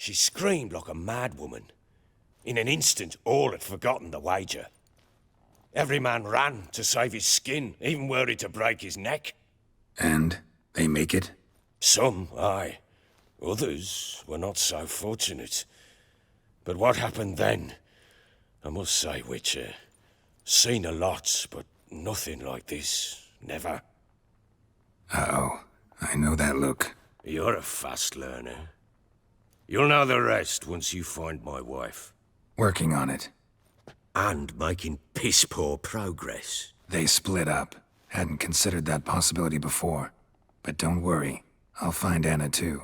She screamed like a mad woman. In an instant, all had forgotten the wager. Every man ran to save his skin, even worried to break his neck. And they make it? Some, aye. Others were not so fortunate. But what happened then? I must say, Witcher, seen a lot, but nothing like this. Never. Uh-oh. I know that look. You're a fast learner. You'll know the rest once you find my wife. Working on it. And making piss-poor progress. They split up. Hadn't considered that possibility before. But don't worry. I'll find Anna too.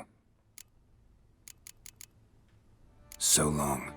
So long.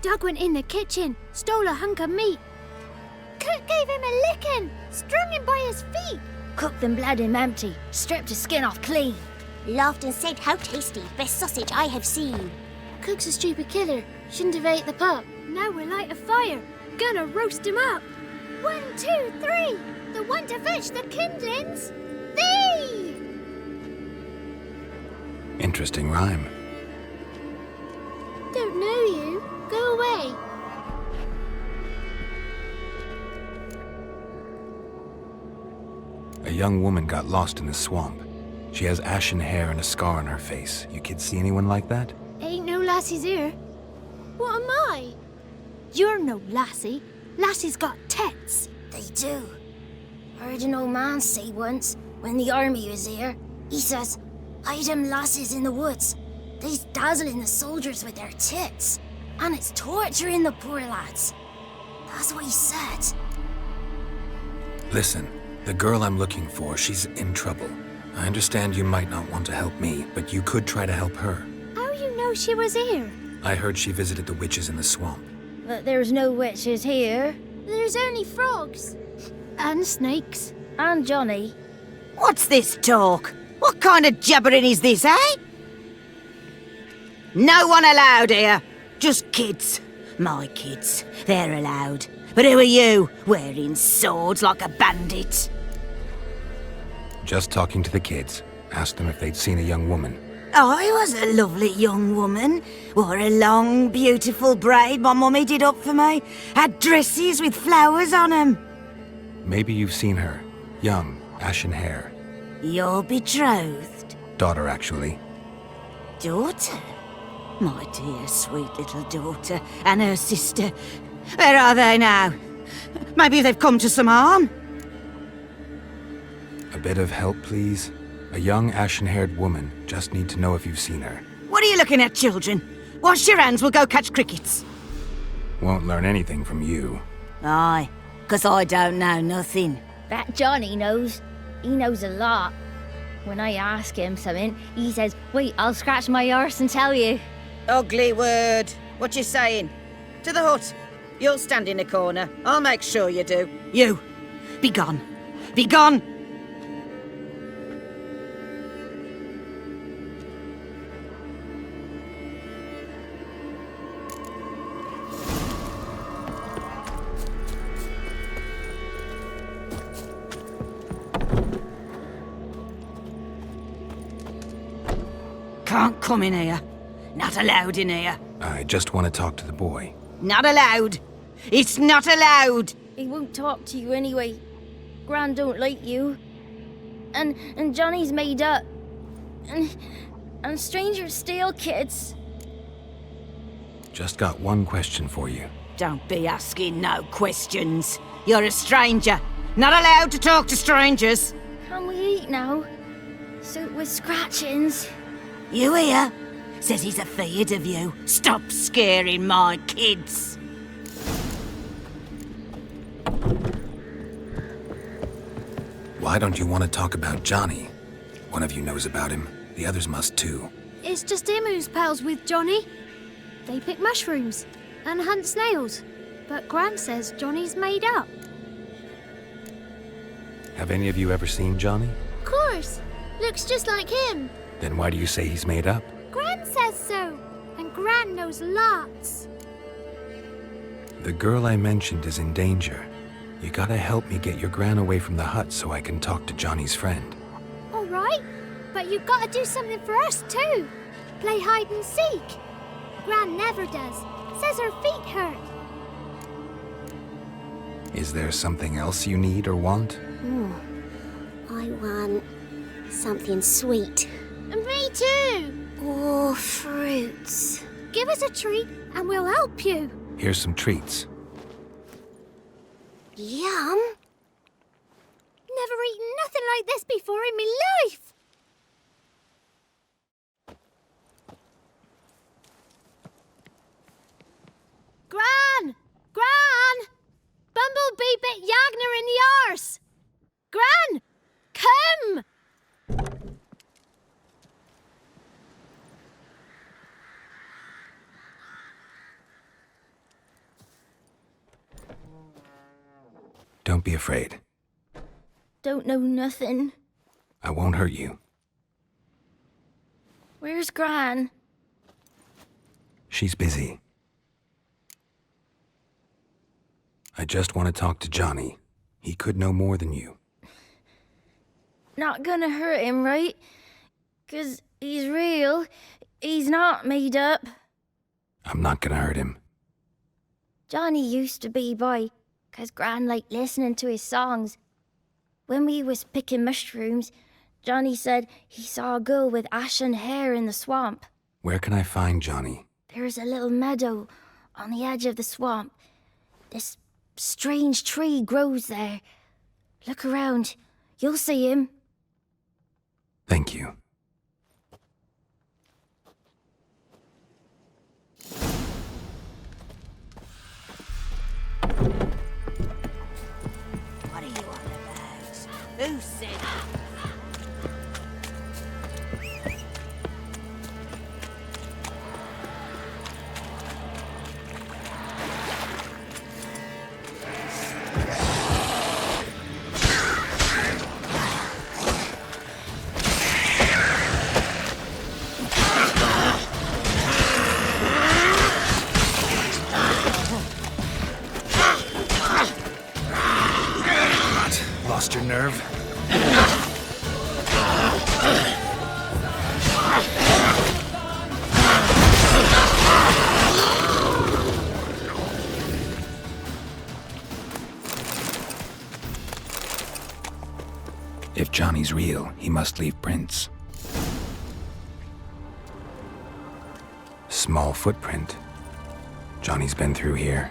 Doug went in the kitchen, stole a hunk of meat. Cook gave him a licking, strung him by his feet. Cooked and bled him empty, stripped his skin off clean. Laughed and said, "How tasty, best sausage I have seen." Cook's a stupid killer, shouldn't have ate the pup. Now we'll light a fire, gonna roast him up. 1, 2, 3, the one to fetch the kindlings. Thee! Interesting rhyme. Don't know you. Go away. A young woman got lost in the swamp. She has ashen hair and a scar on her face. You kids see anyone like that? Ain't no lassies here. What am I? You're no lassie. Lassie's got tits. They do. Heard an old man say once, when the army was here, he says, "Hide them lasses in the woods. They's dazzling the soldiers with their tits. And it's torturing the poor lads." That's what he said. Listen, the girl I'm looking for, she's in trouble. I understand you might not want to help me, but you could try to help her. How you know she was here? I heard she visited the witches in the swamp. But there's no witches here. There's only frogs. And snakes. And Johnny. What's this talk? What kind of jabbering is this, eh? No one allowed here. Just kids. My kids. They're allowed. But who are you, wearing swords like a bandit? Just talking to the kids. Asked them if they'd seen a young woman. I was a lovely young woman. Wore a long, beautiful braid my mummy did up for me. Had dresses with flowers on 'em. Maybe you've seen her. Young, ashen hair. You're betrothed? Daughter, actually. Daughter? My dear, sweet little daughter and her sister. Where are they now? Maybe they've come to some harm? A bit of help, please? A young, ashen-haired woman. Just need to know if you've seen her. What are you looking at, children? Wash your hands, we'll go catch crickets. Won't learn anything from you. Aye, 'cause I don't know nothing. That Johnny knows. He knows a lot. When I ask him something, he says, "Wait, I'll scratch my arse and tell you." Ugly word. What you saying? To the hut. You'll stand in a corner. I'll make sure you do. You, be gone. Be gone! Can't come in here. Not allowed in here. I just want to talk to the boy. Not allowed. It's not allowed. He won't talk to you anyway. Gran don't like you. And Johnny's made up. And strangers steal kids. Just got one question for you. Don't be asking no questions. You're a stranger. Not allowed to talk to strangers. Can we eat now? Soup with scratchings. You hear? Says he's afeard of you. Stop scaring my kids. Why don't you want to talk about Johnny? One of you knows about him. The others must too. It's just him who's pals with Johnny. They pick mushrooms and hunt snails. But Gran says Johnny's made up. Have any of you ever seen Johnny? Of course. Looks just like him. Then why do you say he's made up? Gran says so. And Gran knows lots. The girl I mentioned is in danger. You gotta help me get your gran away from the hut so I can talk to Johnny's friend. All right. But you've got to do something for us too. Play hide and seek. Gran never does. Says her feet hurt. Is there something else you need or want? I want something sweet. And me too. Or fruits. Give us a treat and we'll help you. Here's some treats. Yum. Never eaten nothing like this before in my life. Gran! Gran! Bumblebee bit Yagner in the arse! Gran! Come! Don't be afraid. Don't know nothing. I won't hurt you. Where's Gran? She's busy. I just want to talk to Johnny. He could know more than you. Not gonna hurt him, right? 'Cause he's real. He's not made up. I'm not gonna hurt him. Johnny used to be boy, 'cause Gran liked listening to his songs. When we was picking mushrooms, Johnny said he saw a girl with ashen hair in the swamp. Where can I find Johnny? There's a little meadow on the edge of the swamp. This strange tree grows there. Look around. You'll see him. Thank you. What are you on about? Who said Lost your nerve? If Johnny's real, he must leave prints. Small footprint. Johnny's been through here.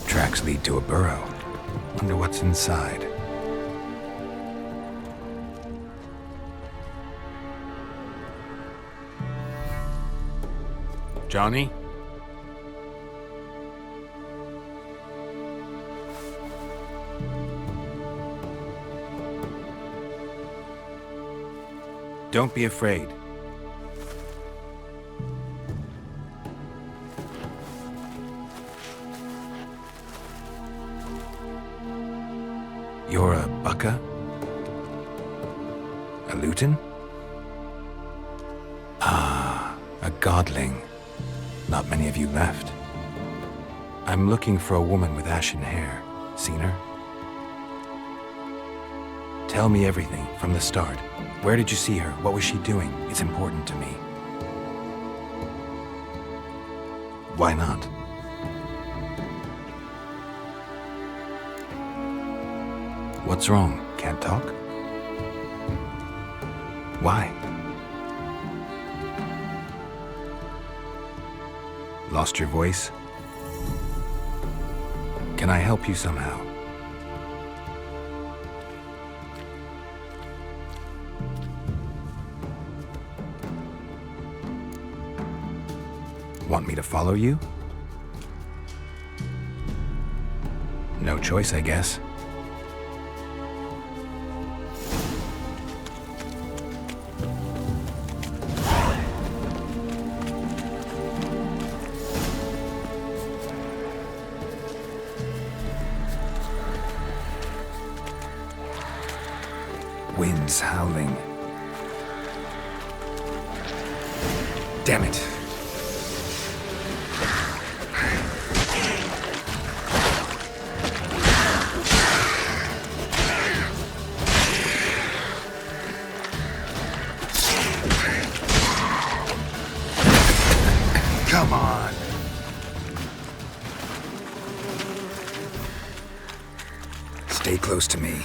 Tracks lead to a burrow. Wonder what's inside. Johnny? Don't be afraid. You're a Bucka? A Luton? Ah, a godling. Not many of you left. I'm looking for a woman with ashen hair. Seen her? Tell me everything from the start. Where did you see her? What was she doing? It's important to me. Why not? What's wrong? Can't talk? Why? Lost your voice? Can I help you somehow? Want me to follow you? No choice, I guess. Wind's howling. Damn it. Come on. Stay close to me.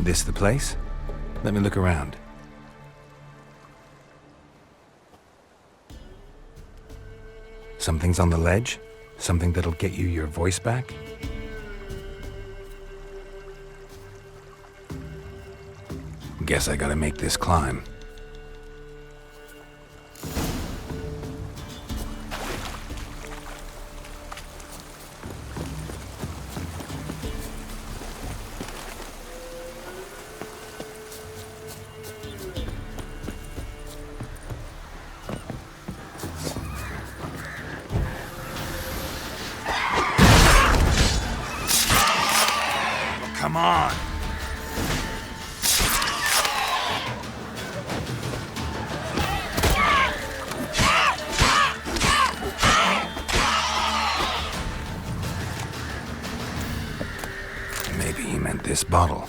This the place? Let me look around. Something's on the ledge? Something that'll get you your voice back? Guess I gotta make this climb. Come on! Maybe he meant this bottle.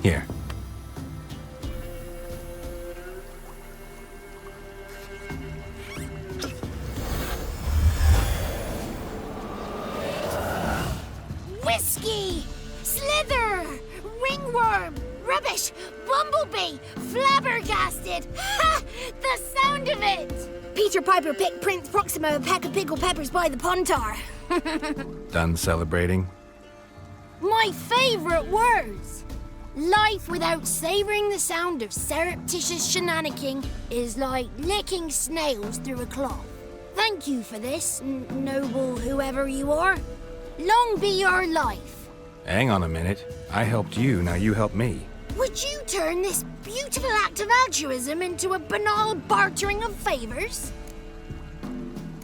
Here. Whiskey! Slither! Ringworm! Rubbish! Bumblebee! Flabbergasted! Ha! The sound of it! Peter Piper picked Prince Proximo a peck of pickled peppers by the pontar. Done celebrating? My favourite words! Life without savouring the sound of surreptitious shenanigans is like licking snails through a cloth. Thank you for this, noble whoever you are. Long be your life. Hang on a minute. I helped you, now you help me. Would you turn this beautiful act of altruism into a banal bartering of favours?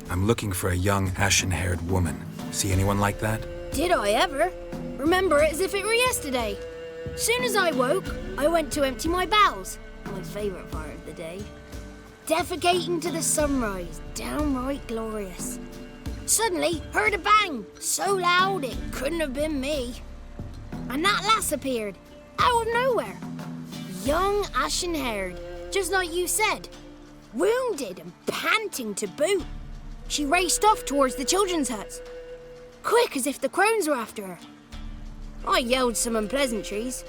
I'm looking for a young, ashen-haired woman. See anyone like that? Did I ever? Remember it as if it were yesterday. Soon as I woke, I went to empty my bowels. My favourite part of the day. Defecating to the sunrise, downright glorious. Suddenly, heard a bang, so loud it couldn't have been me. and that lass appeared, out of nowhere. Young, ashen-haired, just like you said. Wounded and panting to boot. She raced off towards the children's huts, quick as if the crones were after her. I yelled some unpleasantries.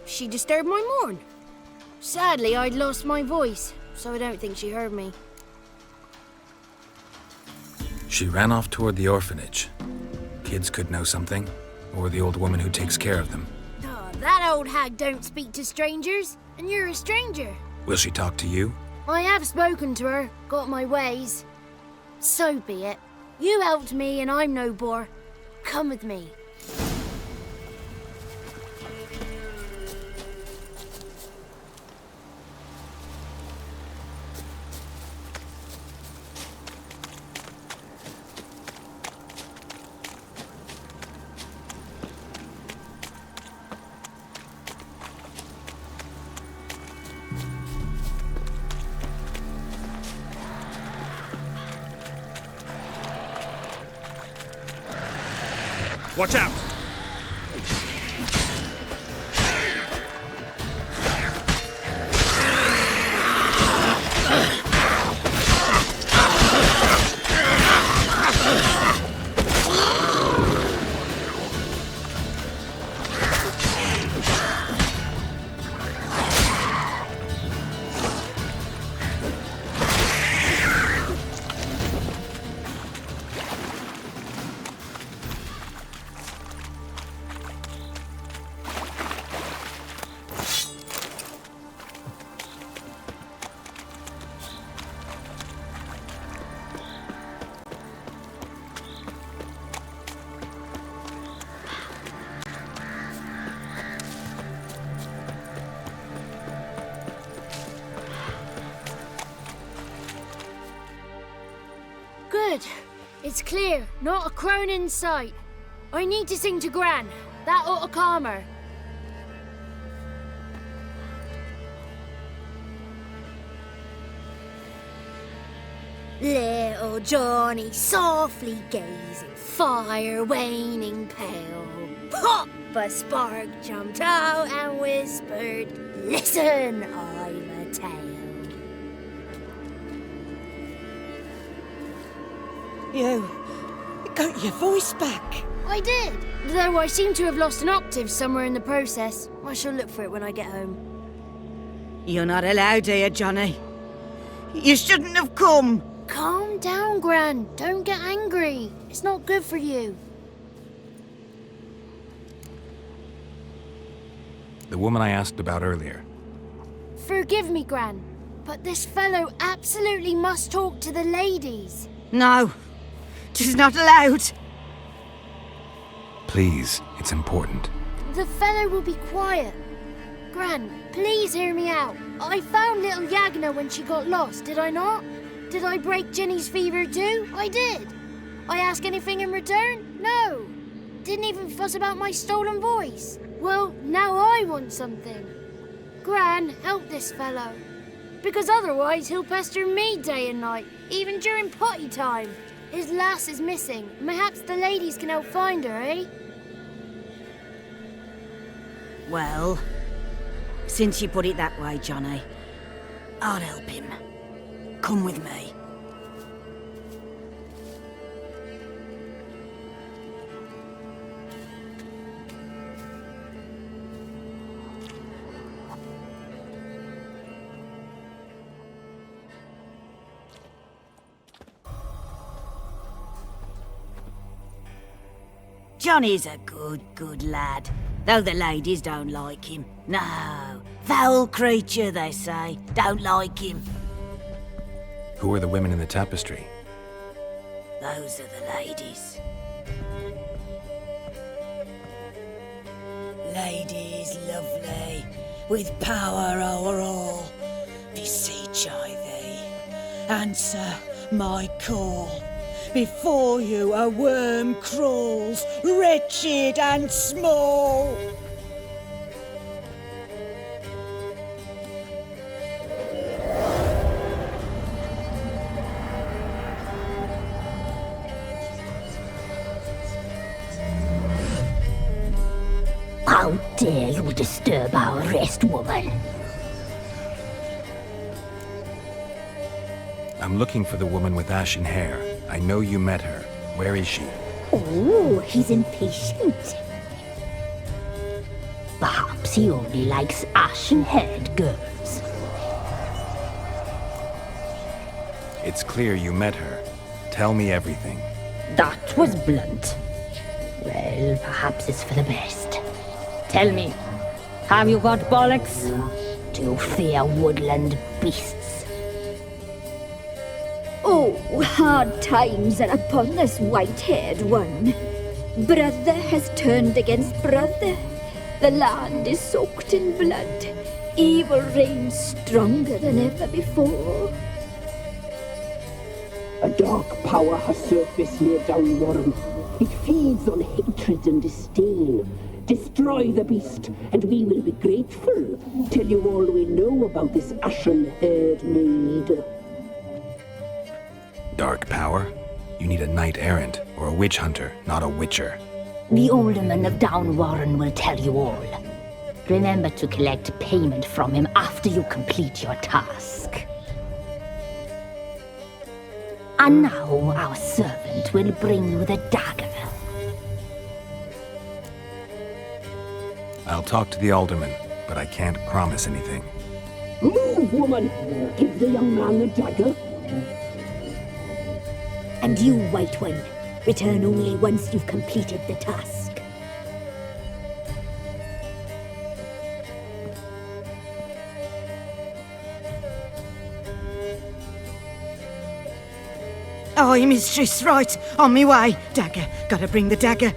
She disturbed my morn. Sadly, I'd lost my voice, so I don't think she heard me. She ran off toward the orphanage. Kids could know something, or the old woman who takes care of them. Oh, that old hag don't speak to strangers, and you're a stranger. Will she talk to you? I have spoken to her, got my ways. So be it. You helped me, and I'm no bore. Come with me. Watch out! Good. It's clear. Not a crone in sight. I need to sing to Gran. That ought to calm her. Little Johnny softly gazing, fire waning pale. Pop! A spark jumped out and whispered, "Listen, I've a tale." You got your voice back. I did, though I seem to have lost an octave somewhere in the process. I shall look for it when I get home. You're not allowed here, Johnny. You shouldn't have come. Calm down, Gran. Don't get angry. It's not good for you. The woman I asked about earlier. Forgive me, Gran, but this fellow absolutely must talk to the ladies. No, 'tis not allowed. Please, it's important. The fellow will be quiet. Gran, please hear me out. I found little Yagna when she got lost, did I not? Did I break Ginny's fever too? I did. I ask anything in return? No. Didn't even fuss about my stolen voice. Well, now I want something. Gran, help this fellow. Because otherwise he'll pester me day and night, even during potty time. His lass is missing. Perhaps the ladies can help find her, eh? Well, since you put it that way, Johnny, I'll help him. Come with me. Johnny's a good lad, though the ladies don't like him. No, foul creature, they say. Don't like him. Who are the women in the tapestry? Those are the ladies. Ladies lovely, with power o'er all, beseech I thee, answer my call. Before you a worm crawls, wretched and small. Oh, dare you disturb our rest, woman? I'm looking for the woman with ashen hair. I know you met her. Where is she? Oh, he's impatient. Perhaps he only likes ashen-haired girls. It's clear you met her. Tell me everything. That was blunt. Well, perhaps it's for the best. Tell me, have you got bollocks? Do you fear woodland beasts? Oh, hard times are upon this white-haired one. Brother has turned against brother. The land is soaked in blood. Evil reigns stronger than ever before. A dark power has surfaced near Downwarren. It feeds on hatred and disdain. Destroy the beast, and we will be grateful. Tell you all we know about this ashen-haired maid. Dark power? You need a knight-errant or a witch hunter, not a witcher. The alderman of Downwarren will tell you all. Remember to collect payment from him after you complete your task. And now our servant will bring you the dagger. I'll talk to the alderman, but I can't promise anything. Move, woman! Give the young man the dagger. And you, White One, return only once you've completed the task. Aye, mistress, right. On me way. Dagger. Gotta bring the dagger.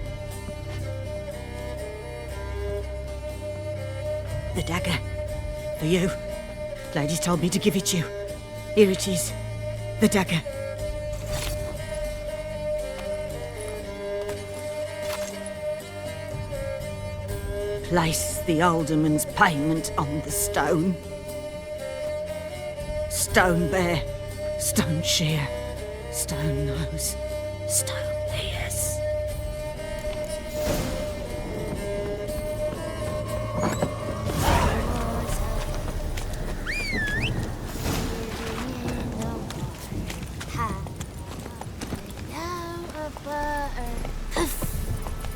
The dagger. For you. Ladies told me to give it you. Here it is. The dagger. Place the alderman's payment on the stone. Stone bear. Stone shear. Stone nose, stone ears.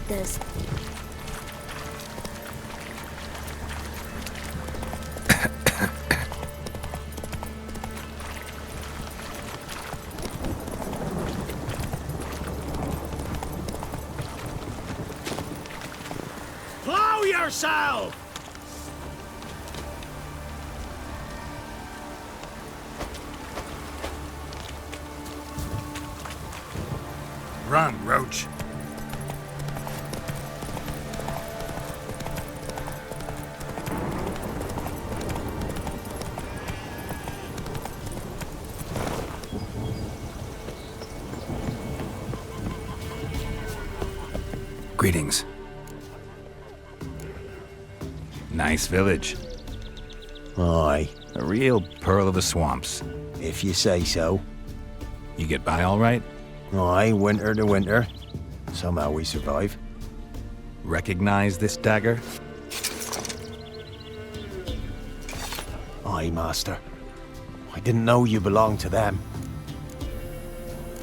There's Plow yourself! Run, Roach. Greetings. Nice village. Aye, A real pearl of the swamps. if you say so. You get by all right? Aye, winter to winter. Somehow we survive. Recognize this dagger? Aye, master. I didn't know you belonged to them.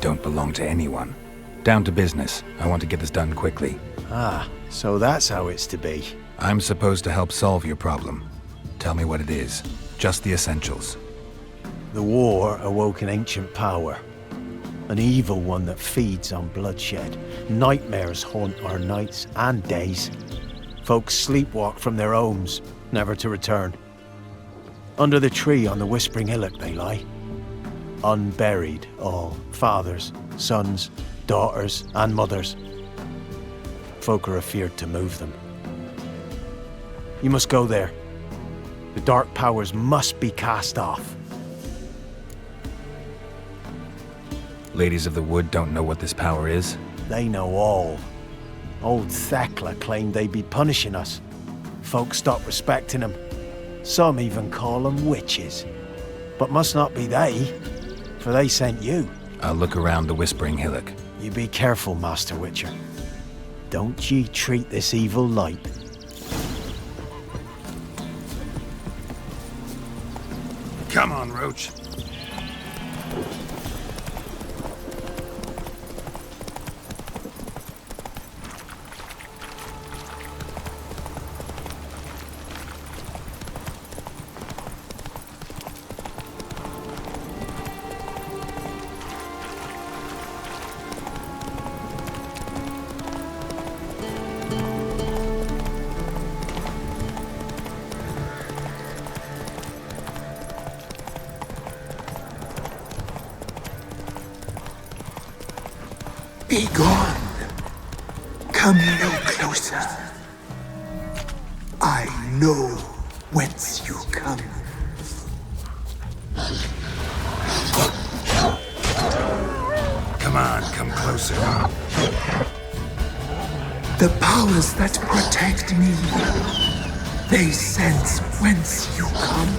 Don't belong to anyone. Down to business. I want to get this done quickly. Ah, so that's how it's to be. I'm supposed to help solve your problem. Tell me what it is. Just the essentials. The war awoke an ancient power. An evil one that feeds on bloodshed. Nightmares haunt our nights and days. Folks sleepwalk from their homes, never to return. Under the tree on the Whispering Hillock they lie. Unburied all, fathers, sons, daughters and mothers. Folk are afeard to move them. You must go there. The dark powers must be cast off. Ladies of the Wood don't know what this power is? They know all. Old Thekla claimed they'd be punishing us. Folk stopped respecting them. Some even call them witches. But must not be they, for they sent you. I'll look around the Whispering Hillock. You be careful, Master Witcher. Don't ye treat this evil light. Come on, Roach. Be gone. Come no closer. I know whence you come. Come on, come closer. The powers that protect me, they sense whence you come.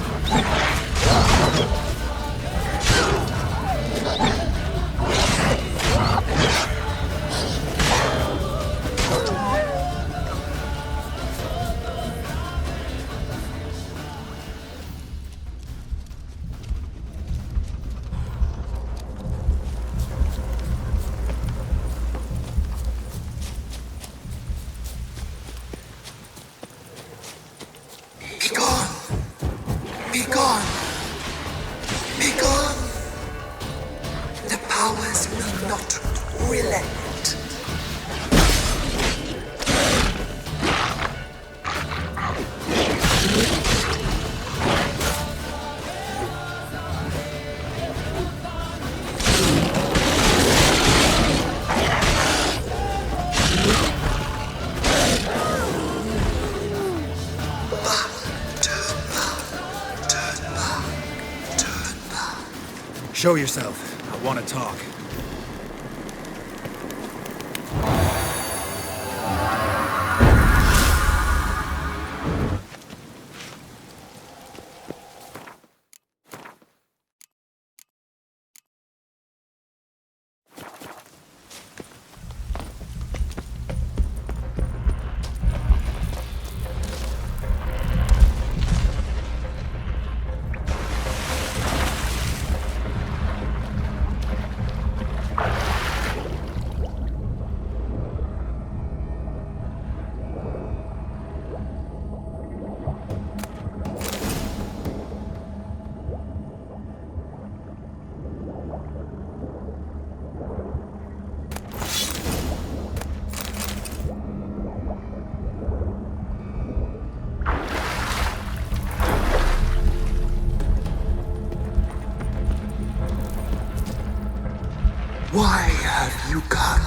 Be gone! Be gone! Be gone! The powers will not relent. Show yourself. I want to talk. Why have you come?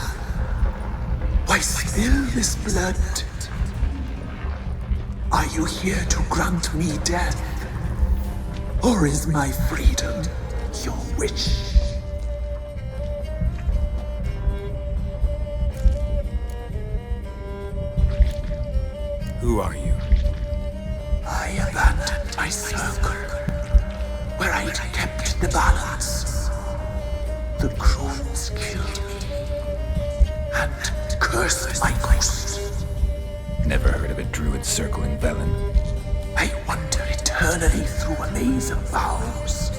Why spill this blood? Are you here to grant me death? Or is my freedom your wish? Who are you? I abandoned my circle, where I'd kept the balance. The crones killed me, and cursed my ghost. Never heard of a druid circle in Velen. I wander eternally through a maze of vows,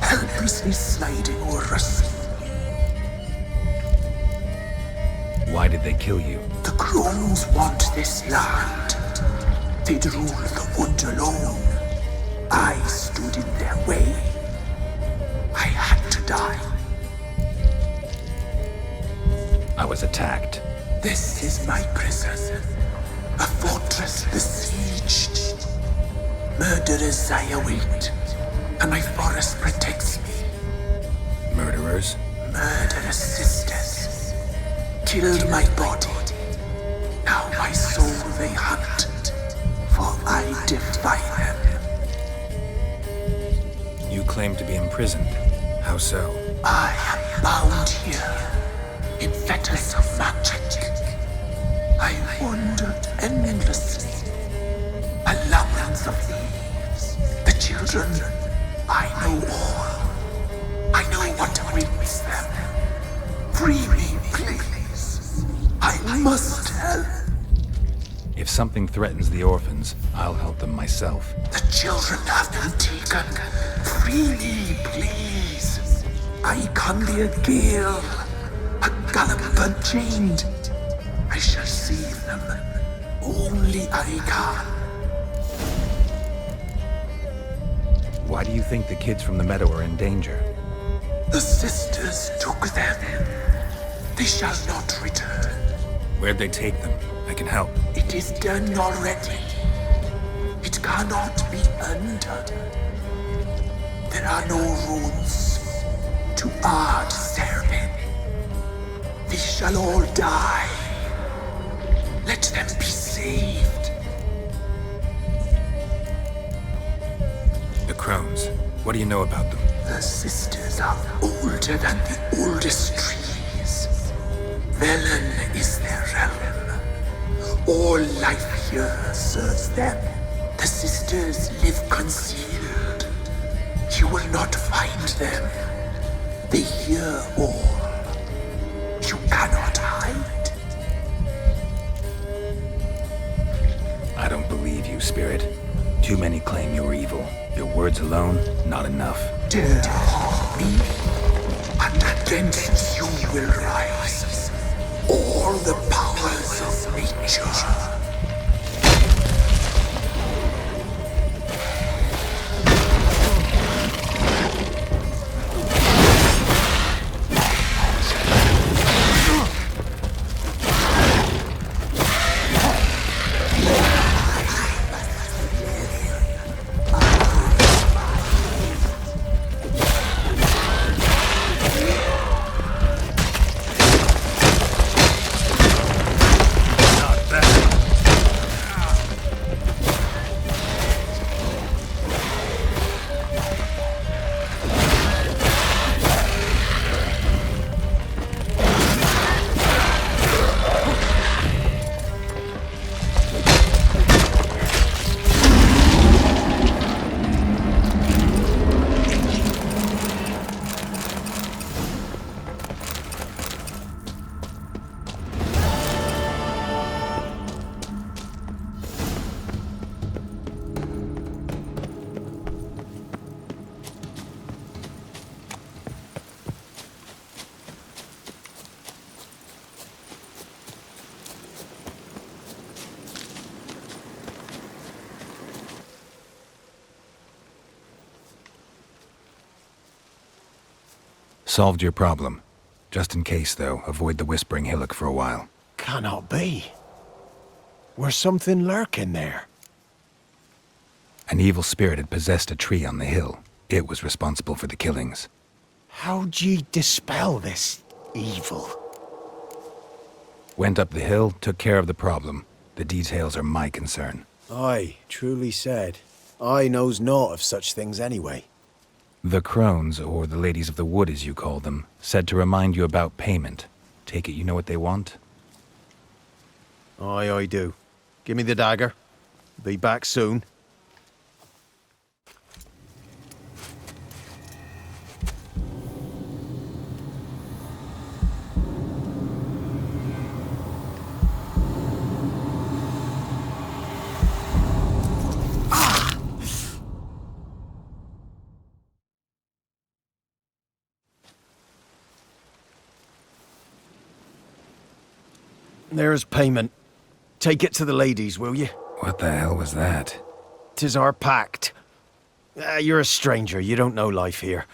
helplessly sliding o'er us. Why did they kill you? The crones want this land. They'd rule the wood alone. I stood in their way. I had to die. I was attacked. This is my prison, a fortress besieged. Murderers I await, and my forest protects me. Murderers? Murderous sisters killed my body. Now my soul they hunt, for I defy them. You claim to be imprisoned. How so? I am bound here in fetters of magic. I wandered endlessly, a labyrinth of leaves. The children, I know all. I know what awaits them. Free me, please. I must help. If something threatens the orphans, I'll help them myself. The children have been taken. Freely, please. I can be a gale, a gallop chained. I shall save them. Only I can. Why do you think the kids from the meadow are in danger? The sisters took them. They shall not return. Where'd they take them? I can help. It is done already. It cannot be undone. There are no runes to add serving. They shall all die. Let them be saved. The crones. What do you know about them? The sisters are older than the oldest trees. Velen is their realm. All life here serves them. The sisters live concealed. You will not find them. They hear all. You cannot hide. I don't believe you, Spirit. Too many claim you're evil. Your words alone, not enough. Dare harm me, and against you will rise all the powers of nature. Solved your problem. Just in case, though, avoid the Whispering Hillock for a while. Cannot be. Where's something lurking there? An evil spirit had possessed a tree on the hill. It was responsible for the killings. How'd ye dispel this evil? Went up the hill, took care of the problem. The details are my concern. Aye, truly said. I knows naught of such things anyway. The crones, or the ladies of the wood as you call them, said to remind you about payment. Take it you know what they want? Aye, I do. Give me the dagger. Be back soon. There's payment. Take it to the ladies, will you? What the hell was that? 'Tis our pact. You're a stranger, you don't know life here.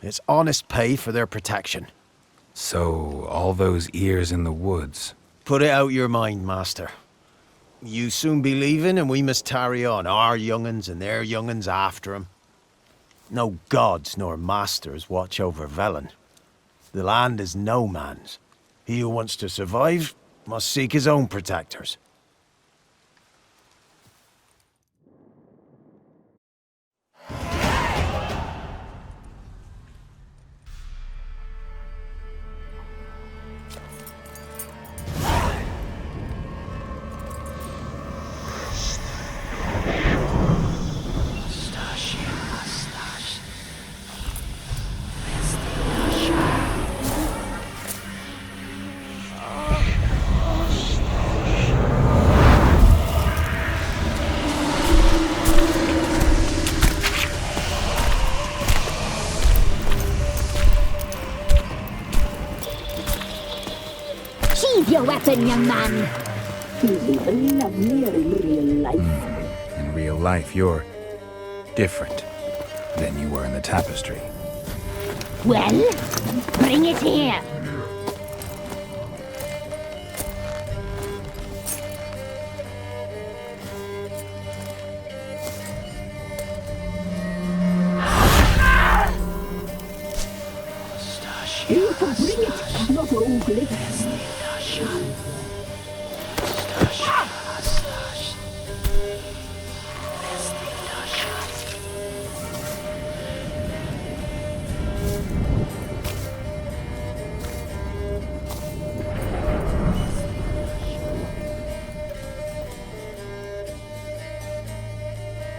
It's honest pay for their protection. So, all those ears in the woods. Put it out your mind, master. You soon be leaving and we must tarry on, our young'uns and their young'uns after 'em. No gods nor masters watch over Velen. The land is no man's. He who wants to survive must seek his own protectors. nothing, young man. He's even lovelier in real life. In real life, you're different than you were in the tapestry. Well, bring it here. You can bring it, not ugly.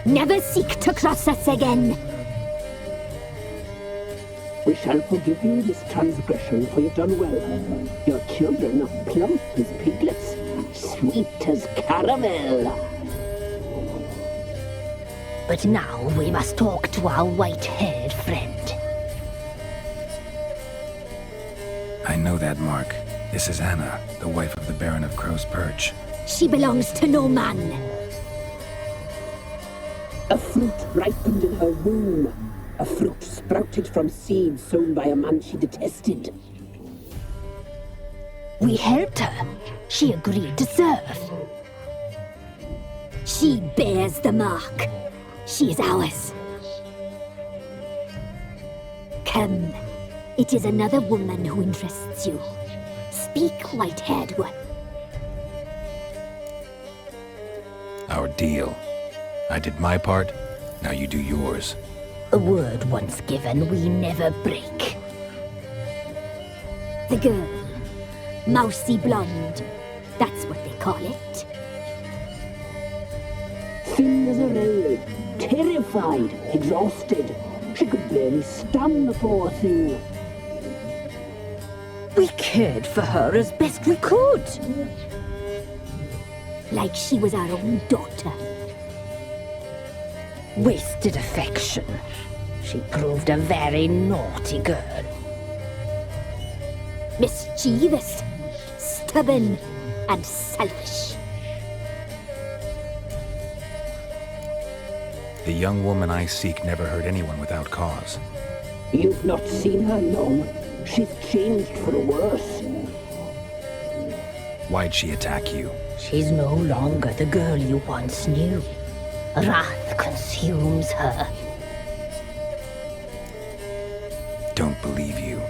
Never seek to cross us again. We shall forgive you this transgression, for you've done well. Your children are plump as piglets, sweet as caramel. But now we must talk to our white-haired friend. I know that mark. This is Anna, the wife of the Baron of Crow's Perch. She belongs to no man. A fruit ripened in her womb. A fruit sprouted from seeds sown by a man she detested. We helped her. She agreed to serve. She bears the mark. She is ours. Come. It is another woman who interests you. Speak, white-haired one. Our deal. I did my part, now you do yours. A word once given, we never break. The girl. Mousy blonde. That's what they call it. Thin as a rail, terrified, exhausted. She could barely stand, the poor thing. We cared for her as best we could. Like she was our own daughter. Wasted affection. She proved a very naughty girl. Mischievous, stubborn, and selfish. The young woman I seek never hurt anyone without cause. You've not seen her long. She's changed for the worse. Why'd she attack you? She's no longer the girl you once knew. Wrath consumes her. Don't believe you.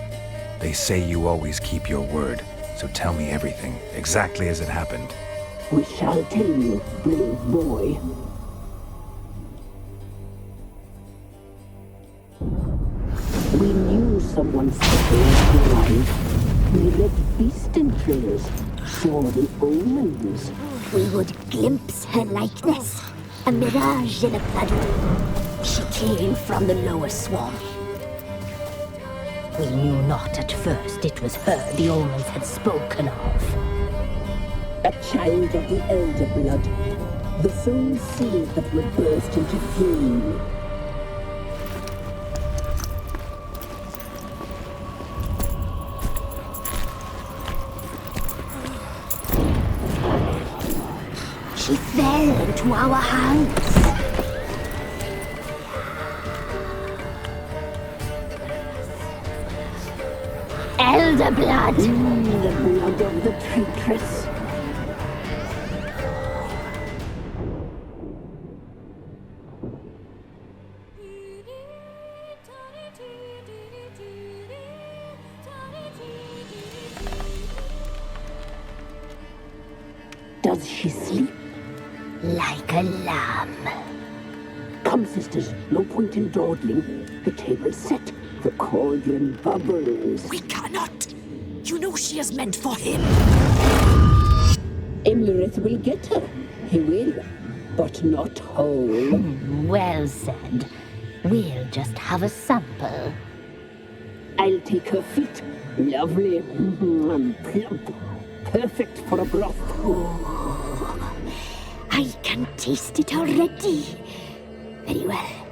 They say you always keep your word, so tell me everything, exactly as it happened. We shall tell you, brave boy. We knew someone supposed to arrive. We read beast entrails, saw the omens. We would glimpse her likeness. A mirage in a blood. She came from the lower swamp. We knew not at first it was her the omens had spoken of. A child of the elder blood. The soul seed that would burst into flame. She fell into our hands. Elder blood! The blood of the traitress. Does she sleep? Like a lamb. Come, sisters, no point in dawdling. The table's set. The cauldron bubbles. We cannot! You know she is meant for him! Emirath will get her. He will. But not whole. Well said. We'll just have a sample. I'll take her feet. Lovely. And plump. Perfect for a broth. I can taste it already. Very well.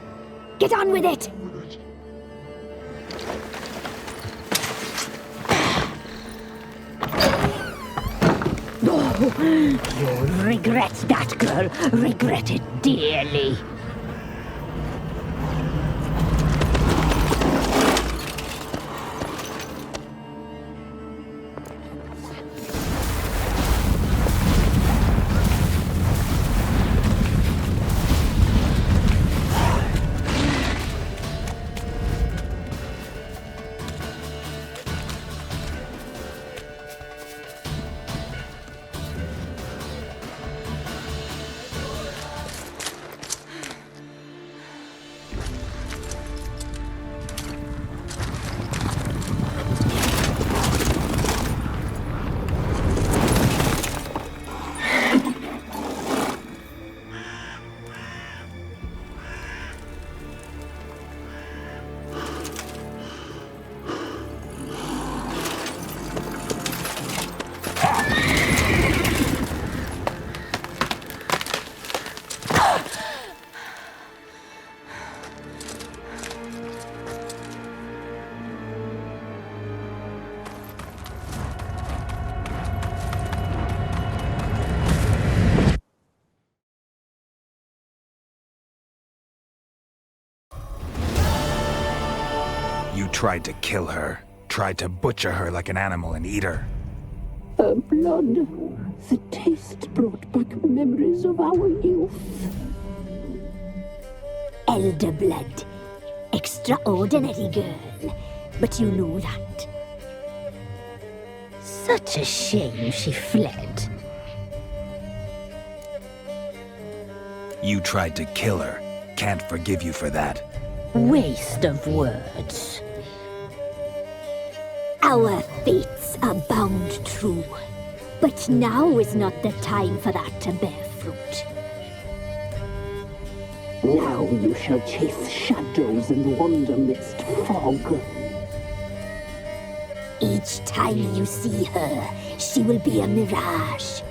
Get on with it! You'll regret that, girl. Regret it dearly. You tried to kill her. Tried to butcher her like an animal and eat her. Her blood, the taste brought back memories of our youth. Elder blood. Extraordinary girl. But you know that. Such a shame she fled. You tried to kill her. Can't forgive you for that. Waste of words. Our fates are bound true. But now is not the time for that to bear fruit. Now you shall chase shadows and wander midst fog. Each time you see her, she will be a mirage.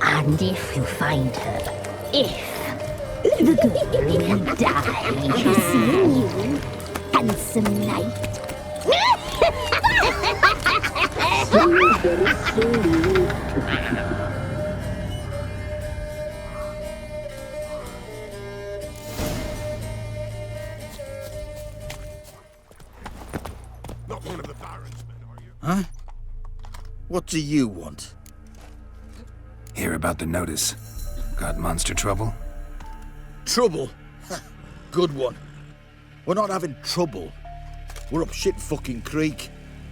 And if you find her, the girl will die. Seeing you, handsome knight. Not one of the Baron's men, are you? Huh? What do you want? Hear about the notice. Got monster trouble? Trouble? Good one. We're not having trouble. We're up shit fucking creek.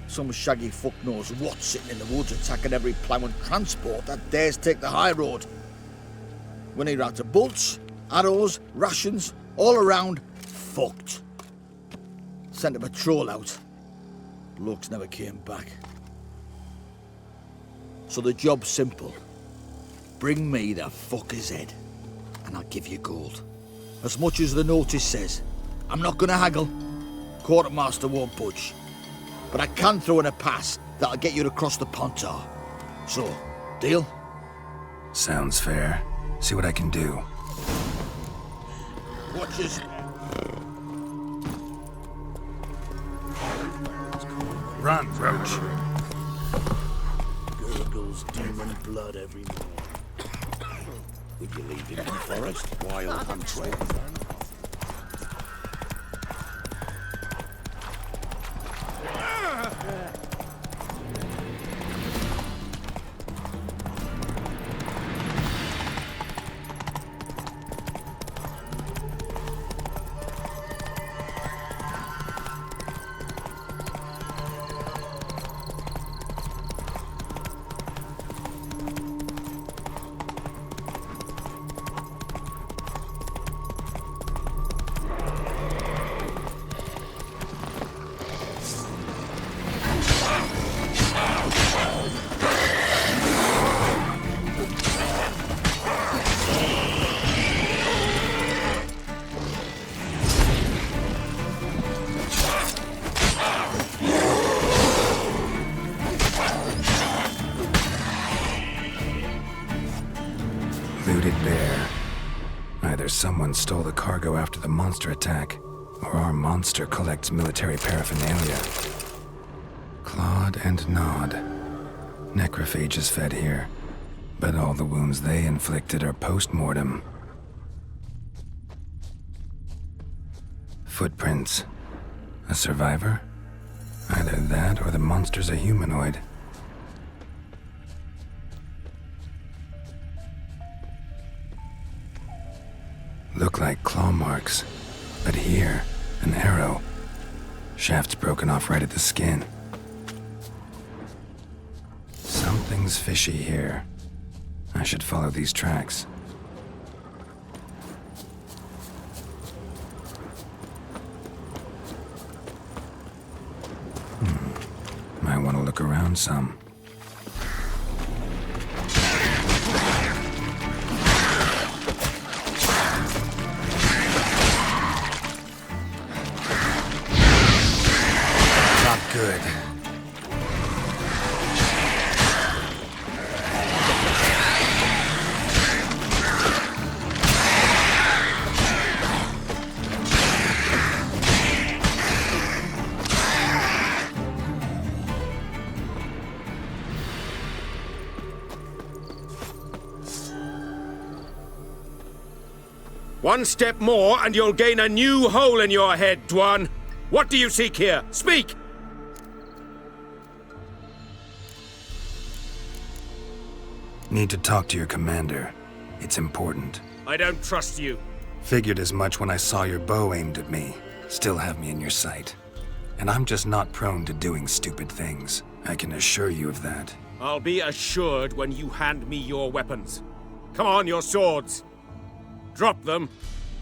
Some shaggy fuck knows what sitting in the woods attacking every plough and transport that dares take the high road. We need out of bolts, arrows, rations, all around, fucked. Sent a patrol out. Blokes never came back. So the job's simple. Bring me the fucker's head, and I'll give you gold. As much as the notice says. I'm not gonna haggle. Quartermaster won't budge. But I can throw in a pass that'll get you to cross the Pontar. So, deal? Sounds fair. See what I can do. Watch this. Run, Roach. Gurgles demon blood every morning. Would you leave him in the forest? Wild huntsman. Looted bear. Either someone stole the cargo after the monster attack, or our monster collects military paraphernalia. Clawed and gnawed. Necrophages fed here, but all the wounds they inflicted are post-mortem. Footprints. A survivor? Either that or the monster's a humanoid. Look like claw marks, but here, an arrow. Shaft's broken off right at the skin. Something's fishy here. I should follow these tracks. Might want to look around some. Not good. One step more and you'll gain a new hole in your head, Dwan. What do you seek here? Speak! Need to talk to your commander. It's important. I don't trust you. Figured as much when I saw your bow aimed at me. Still have me in your sight. And I'm just not prone to doing stupid things. I can assure you of that. I'll be assured when you hand me your weapons. Come on, your swords. Drop them,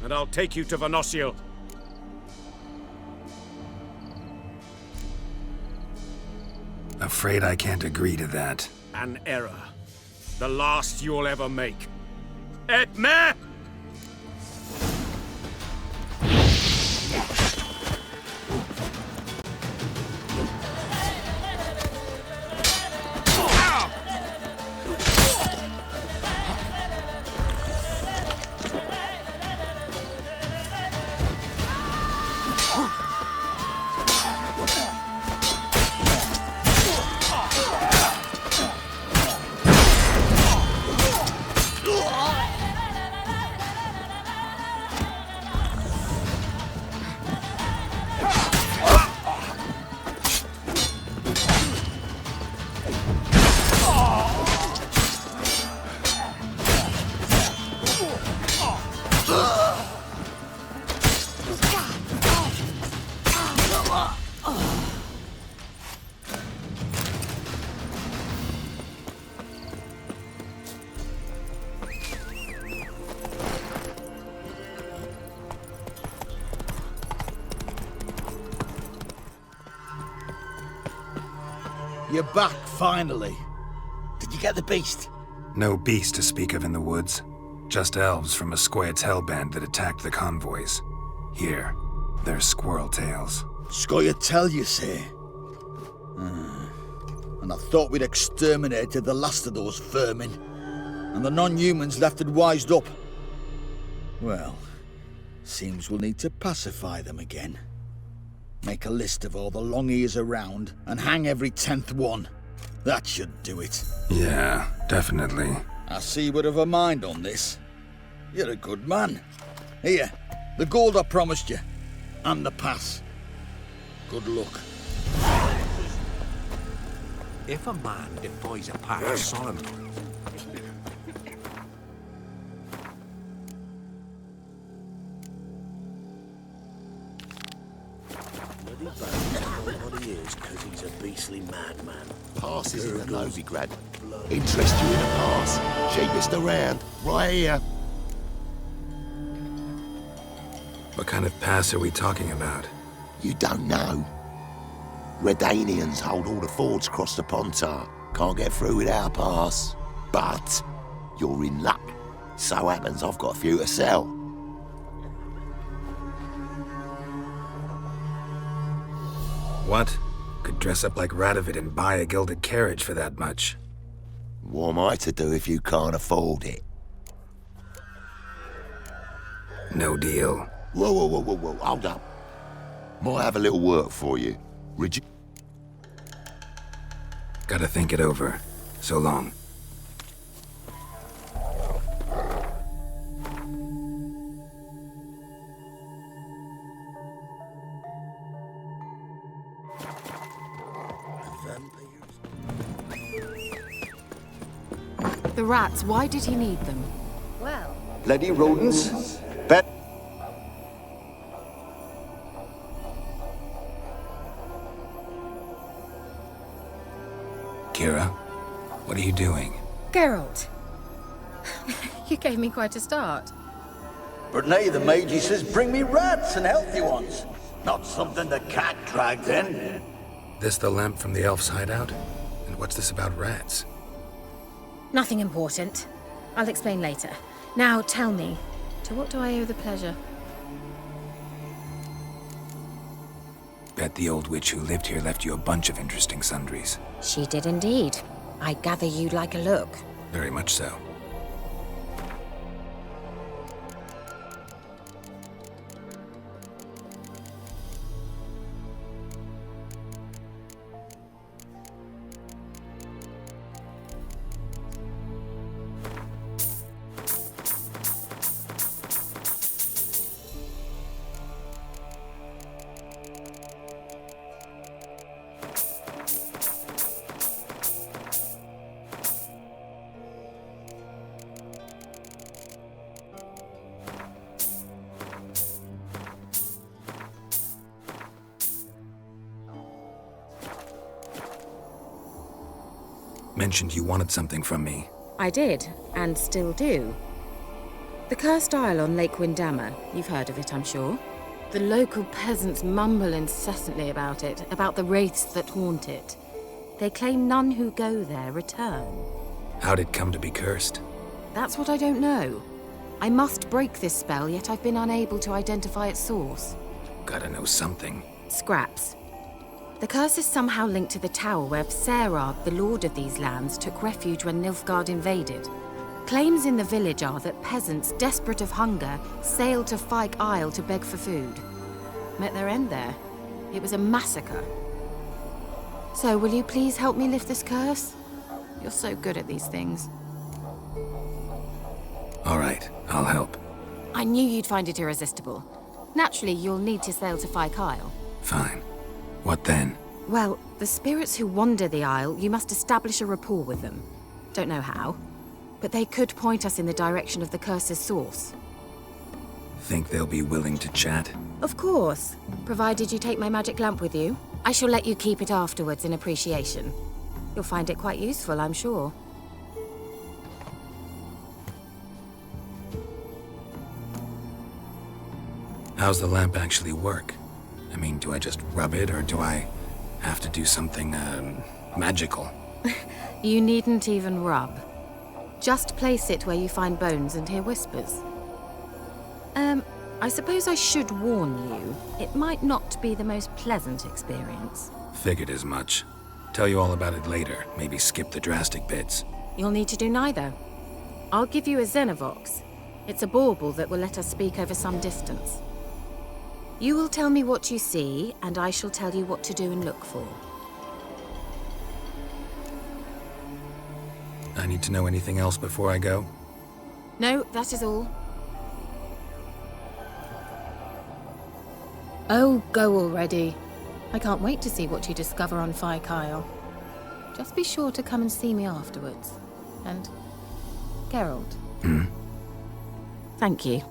and I'll take you to Vanossiel. Afraid I can't agree to that. An error. The last you'll ever make. Etme! You're back, finally. Did you get the beast? No beast to speak of in the woods. Just elves from a Squared's hellband that attacked the convoys. Here, they're squirrel tails. Squire tell you say? And I thought we'd exterminated the last of those vermin. And the non-humans left it wised up. Well, seems we'll need to pacify them again. Make a list of all the long ears around and hang every 10th one. That should do it. Yeah, definitely. I see you would have a mind on this. You're a good man. Here, the gold I promised you. And the pass. Good luck. If a man defies a pact solemn, what he is, because he's a beastly madman. passes in the Novigrad. Interest you in a pass? Cheapest around, right here. What kind of pass are we talking about? You don't know. Redanians hold all the fords across the Pontar. Can't get through without a pass. But you're in luck. So happens I've got a few to sell. What? Could dress up like Radovid and buy a gilded carriage for that much. What am I to do if you can't afford it? No deal. Whoa, hold up. Might have a little work for you. Gotta think it over. So long. The rats, why did he need them? Well, Bloody rodents. Kira, what are you doing? Geralt. You gave me quite a start. But now the Magi says bring me rats and healthy ones. Not something the cat dragged in. This the lamp from the elf's hideout? And what's this about rats? Nothing important. I'll explain later. Now tell me, to what do I owe the pleasure? Bet the old witch who lived here left you a bunch of interesting sundries. She did indeed. I gather you'd like a look. Very much so. Mentioned you wanted something from me. I did, and still do. The cursed isle on Lake Windammer. You've heard of it, I'm sure. The local peasants mumble incessantly about it, about the wraiths that haunt it. They claim none who go there return. How'd it come to be cursed? That's what I don't know. I must break this spell, yet I've been unable to identify its source. Gotta know something. Scraps. The curse is somehow linked to the tower where Serard, the lord of these lands, took refuge when Nilfgaard invaded. Claims in the village are that peasants, desperate of hunger, sailed to Fyke Isle to beg for food. Met their end there. It was a massacre. So, will you please help me lift this curse? You're so good at these things. All right, I'll help. I knew you'd find it irresistible. Naturally, you'll need to sail to Fyke Isle. Fine. What then? Well, the spirits who wander the isle, you must establish a rapport with them. Don't know how, but they could point us in the direction of the curse's source. Think they'll be willing to chat? Of course, provided you take my magic lamp with you. I shall let you keep it afterwards in appreciation. You'll find it quite useful, I'm sure. How's the lamp actually work? I mean, do I just rub it, or do I have to do something, magical? You needn't even rub. Just place it where you find bones and hear whispers. I suppose I should warn you, it might not be the most pleasant experience. Figured as much. Tell you all about it later, maybe skip the drastic bits. You'll need to do neither. I'll give you a Xenovox. It's a bauble that will let us speak over some distance. You will tell me what you see, and I shall tell you what to do and look for. I need to know anything else before I go? No, that is all. Oh, go already. I can't wait to see what you discover on Fyke Isle. Just be sure to come and see me afterwards. And Geralt. Hmm? Thank you.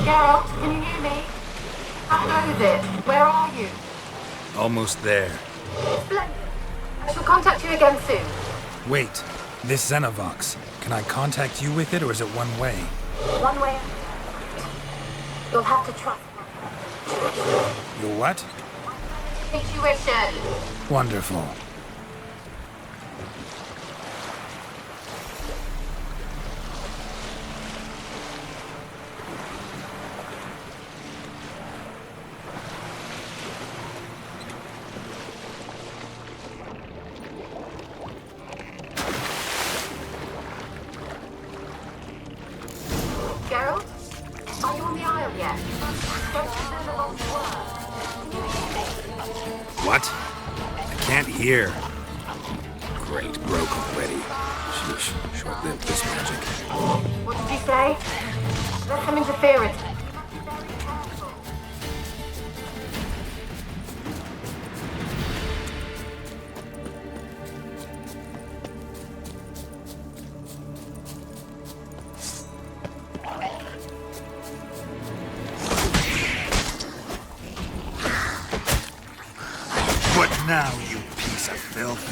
Geralt, can you hear me? How goes it? Where are you? Almost there. Splendid. I shall contact you again soon. Wait, this Xenovox. Can I contact you with it, or is it one way? One way. You'll have to trust me. You what? Situation. Wonderful. Geralt? Are you on the Isle yet? Don't you know the wrong word? Can you hear me? What? I can't hear. Great, broke already. Sheesh, short-lived this magic. What did you say? There's some interference. What now, you piece of filth?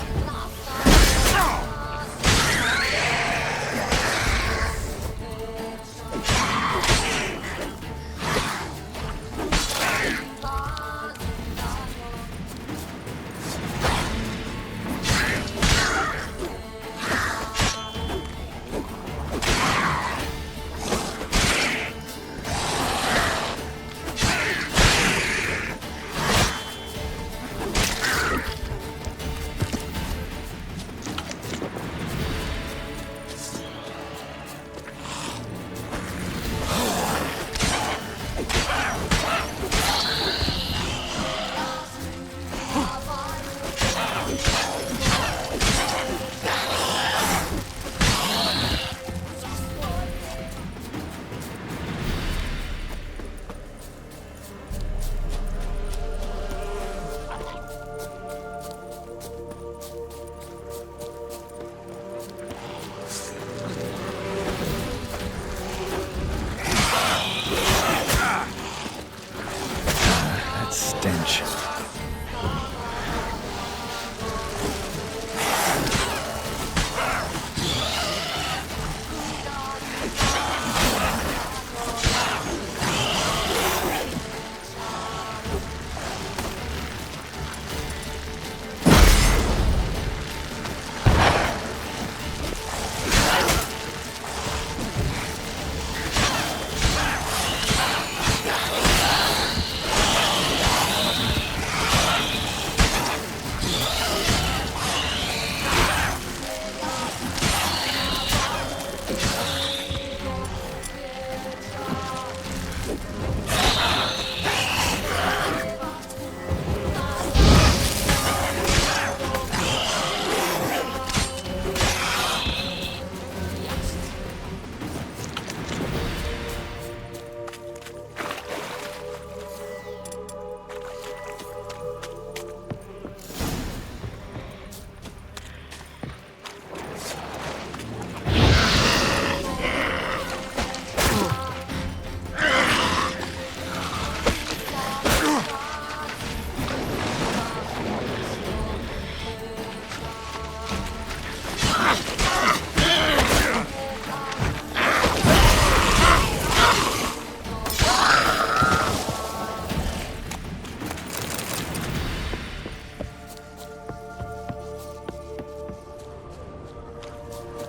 Stench.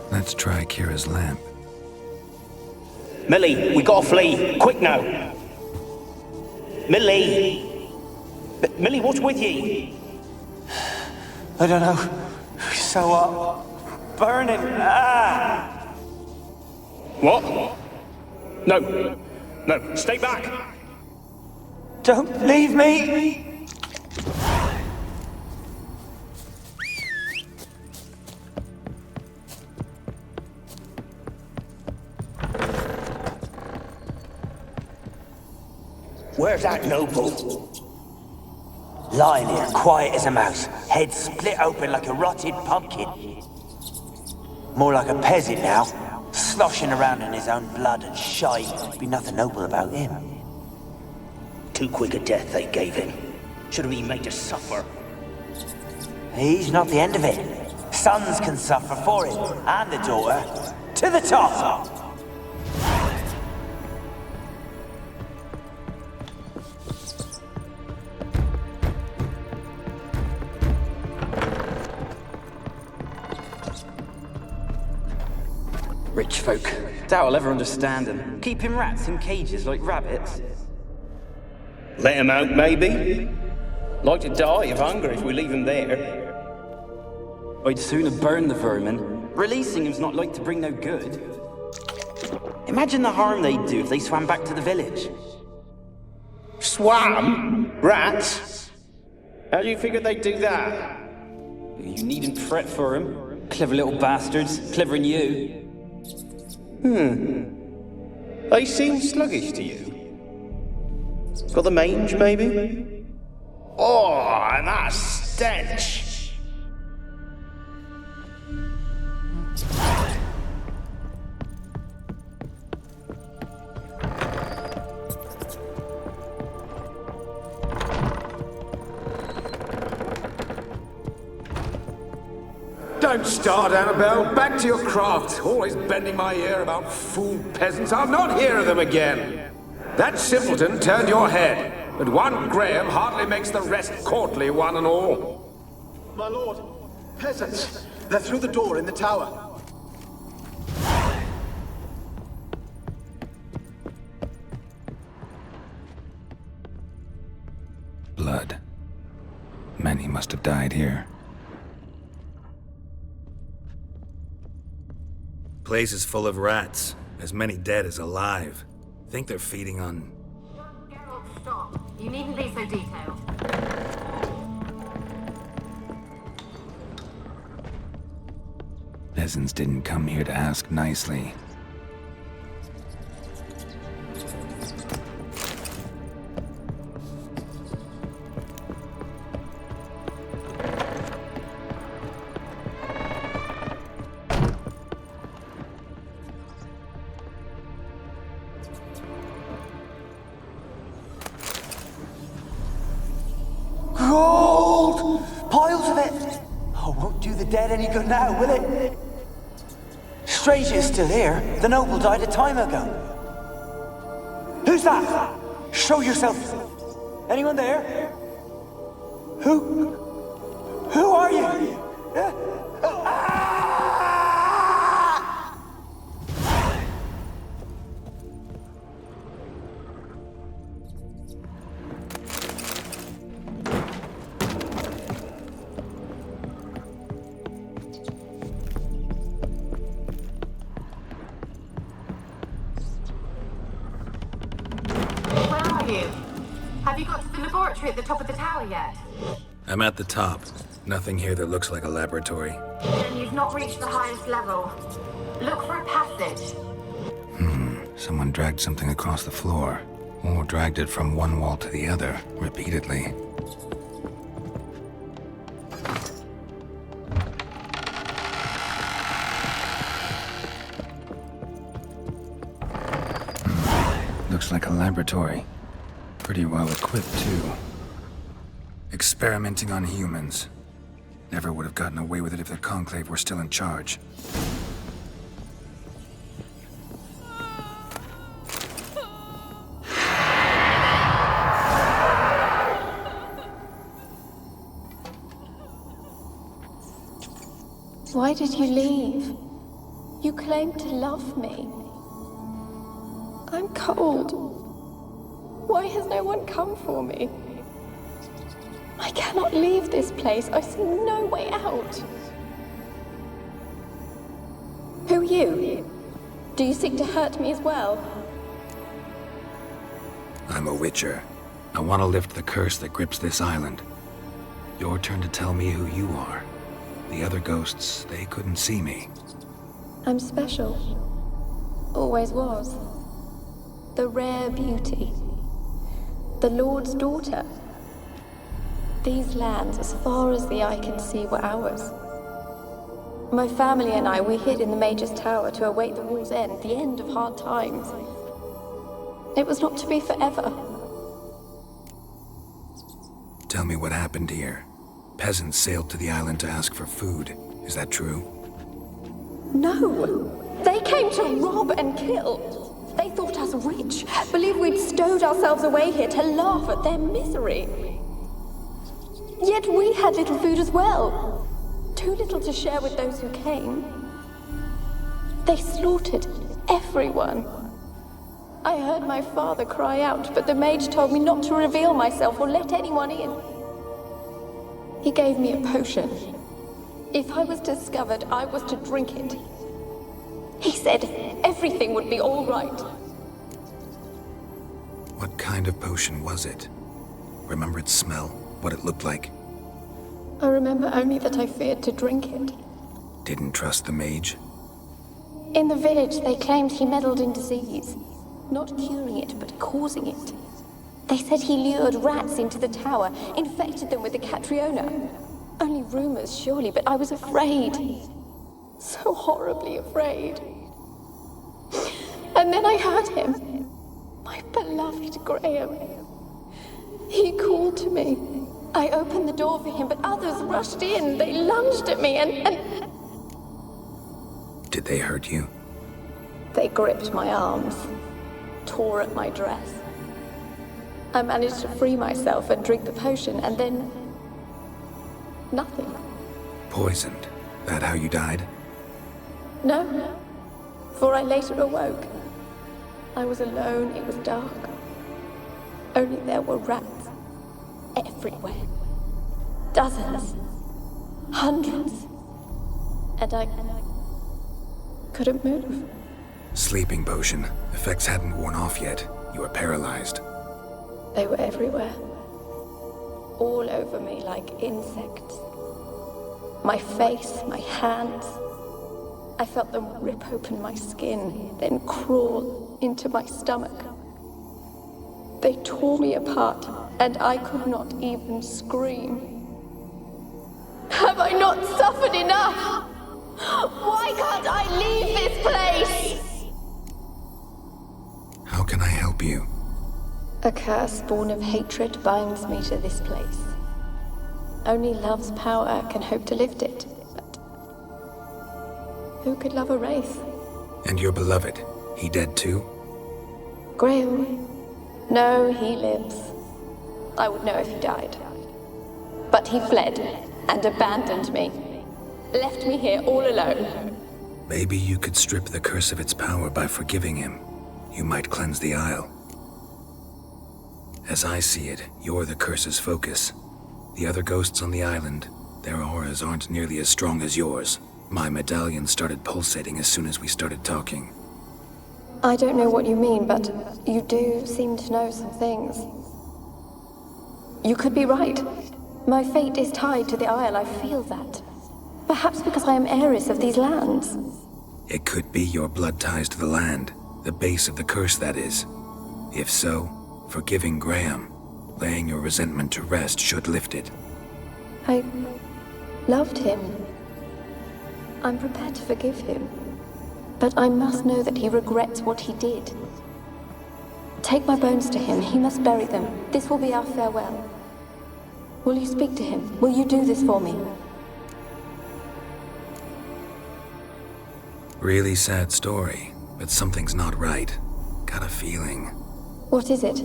Let's try Kira's lamp. Millie, we gotta flee. Quick now. Millie! Millie, what's with you? I don't know. So, burning. Ah! What? No. No, stay back. Don't leave me! Where's that noble? Lying here, quiet as a mouse, head split open like a rotted pumpkin. More like a peasant now, sloshing around in his own blood and shite. Be nothing noble about him. Too quick a death they gave him. Should have been made to suffer. He's not the end of it. Sons can suffer for it, and the daughter. To the top! Rich folk. Doubt I'll ever understand them. Keeping rats in cages like rabbits. Let him out, maybe? Like to die of hunger if we leave him there. I'd sooner burn the vermin. Releasing him's not like to bring no good. Imagine the harm they'd do if they swam back to the village. Swam? Rats? How do you figure they'd do that? You needn't fret for 'em. Clever little bastards. Clever'n you. They seem sluggish to you. Got the mange, maybe? Oh, and that stench! Don't start, Annabelle. Back to your craft. Always bending my ear about fool peasants. I'll not hear of them again. That simpleton turned your head, but one Graham hardly makes the rest courtly, one and all. My lord, peasants. They're through the door in the tower. Blood. Many must have died here. Place is full of rats. As many dead as alive. Think they're feeding on... Geralt, stop. You needn't be so detailed. Peasants didn't come here to ask nicely. Gold! Piles of it! Oh, won't do the dead any good now, will it? Strange it's still here. The noble died a time ago. Who's that? Show yourself. Anyone there? Who are you? Have you got to the laboratory at the top of the tower yet? I'm at the top. Nothing here that looks like a laboratory. Then you've not reached the highest level. Look for a passage. Someone dragged something across the floor. Or dragged it from one wall to the other, repeatedly. Looks like a laboratory. Pretty well equipped, too. Experimenting on humans. Never would have gotten away with it if the Conclave were still in charge. Why did you leave? You claimed to love me. I'm cold. Why has no one come for me? I cannot leave this place. I see no way out. Who are you? Do you seek to hurt me as well? I'm a witcher. I want to lift the curse that grips this island. Your turn to tell me who you are. The other ghosts, they couldn't see me. I'm special. Always was. The rare beauty. The Lord's daughter. These lands, as far as the eye can see, were ours. My family and I, we hid in the Major's Tower to await the war's end, the end of hard times. It was not to be forever. Tell me what happened here. Peasants sailed to the island to ask for food. Is that true? No! They came to rob and kill. They thought us rich, believed we'd stowed ourselves away here to laugh at their misery. Yet we had little food as well. Too little to share with those who came. They slaughtered everyone. I heard my father cry out, but the mage told me not to reveal myself or let anyone in. He gave me a potion. If I was discovered, I was to drink it. He said everything would be all right. What kind of potion was it? Remember its smell? What it looked like? I remember only that I feared to drink it. Didn't trust the mage? In the village, they claimed he meddled in disease. Not curing it, but causing it. They said he lured rats into the tower, infected them with the Catriona. Only rumors, surely, but I was afraid. So horribly afraid. And then I heard him. My beloved Graham. He called to me. I opened the door for him, but others rushed in. They lunged at me and... Did they hurt you? They gripped my arms, tore at my dress. I managed to free myself and drink the potion, and then... nothing. Poisoned? That how you died? No, for I later awoke. I was alone, it was dark. Only there were rats. Everywhere. Dozens. Hundreds. And I couldn't move. Sleeping potion. Effects hadn't worn off yet. You were paralyzed. They were everywhere. All over me like insects. My face, my hands. I felt them rip open my skin, then crawl into my stomach. They tore me apart, and I could not even scream. Have I not suffered enough? Why can't I leave this place? How can I help you? A curse born of hatred binds me to this place. Only love's power can hope to lift it, but who could love a wraith? And your beloved, he dead too? Graham? No, he lives. I would know if he died. But he fled and abandoned me. Left me here all alone. Maybe you could strip the curse of its power by forgiving him. You might cleanse the Isle. As I see it, you're the curse's focus. The other ghosts on the island, their auras aren't nearly as strong as yours. My medallion started pulsating as soon as we started talking. I don't know what you mean, but you do seem to know some things. You could be right. My fate is tied to the Isle, I feel that. Perhaps because I am heiress of these lands. It could be your blood ties to the land, the base of the curse, that is. If so, forgiving Graham, laying your resentment to rest should lift it. I loved him. I'm prepared to forgive him. But I must know that he regrets what he did. Take my bones to him. He must bury them. This will be our farewell. Will you speak to him? Will you do this for me? Really sad story, but something's not right. Got a feeling. What is it?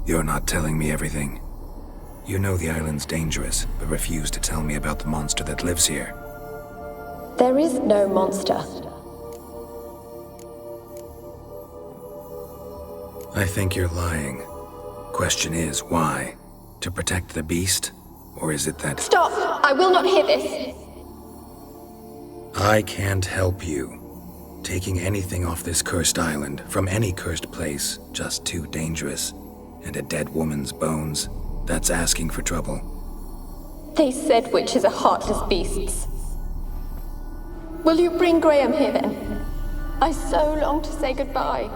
You're not telling me everything. You know the island's dangerous, but refuse to tell me about the monster that lives here. There is no monster. I think you're lying. Question is, why? To protect the beast? Or is it that... Stop! I will not hear this! I can't help you. Taking anything off this cursed island, from any cursed place, just too dangerous. And a dead woman's bones, that's asking for trouble. They said witches are heartless beasts. Will you bring Graham here then? I so long to say goodbye.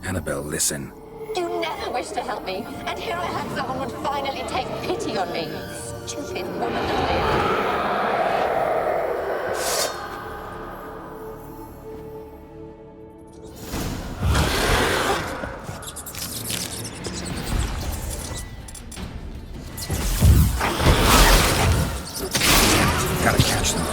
Annabelle, listen. You never wished to help me, and here I had someone would finally take pity on me. Stupid woman that I am. Gotta catch them.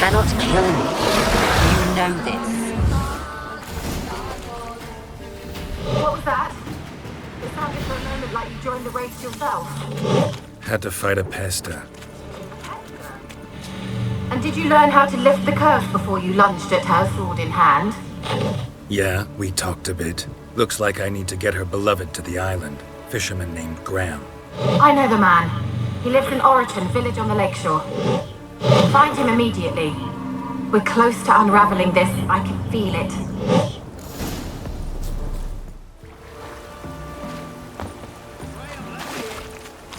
Cannot kill me. You know this. What was that? It sounded for a moment like you joined the race yourself. Had to fight a pesta. And did you learn how to lift the curse before you lunged at her, sword in hand? Yeah, we talked a bit. Looks like I need to get her beloved to the island. Fisherman named Graham. I know the man. He lives in Oriton, village on the lakeshore. Find him immediately. We're close to unraveling this. I can feel it.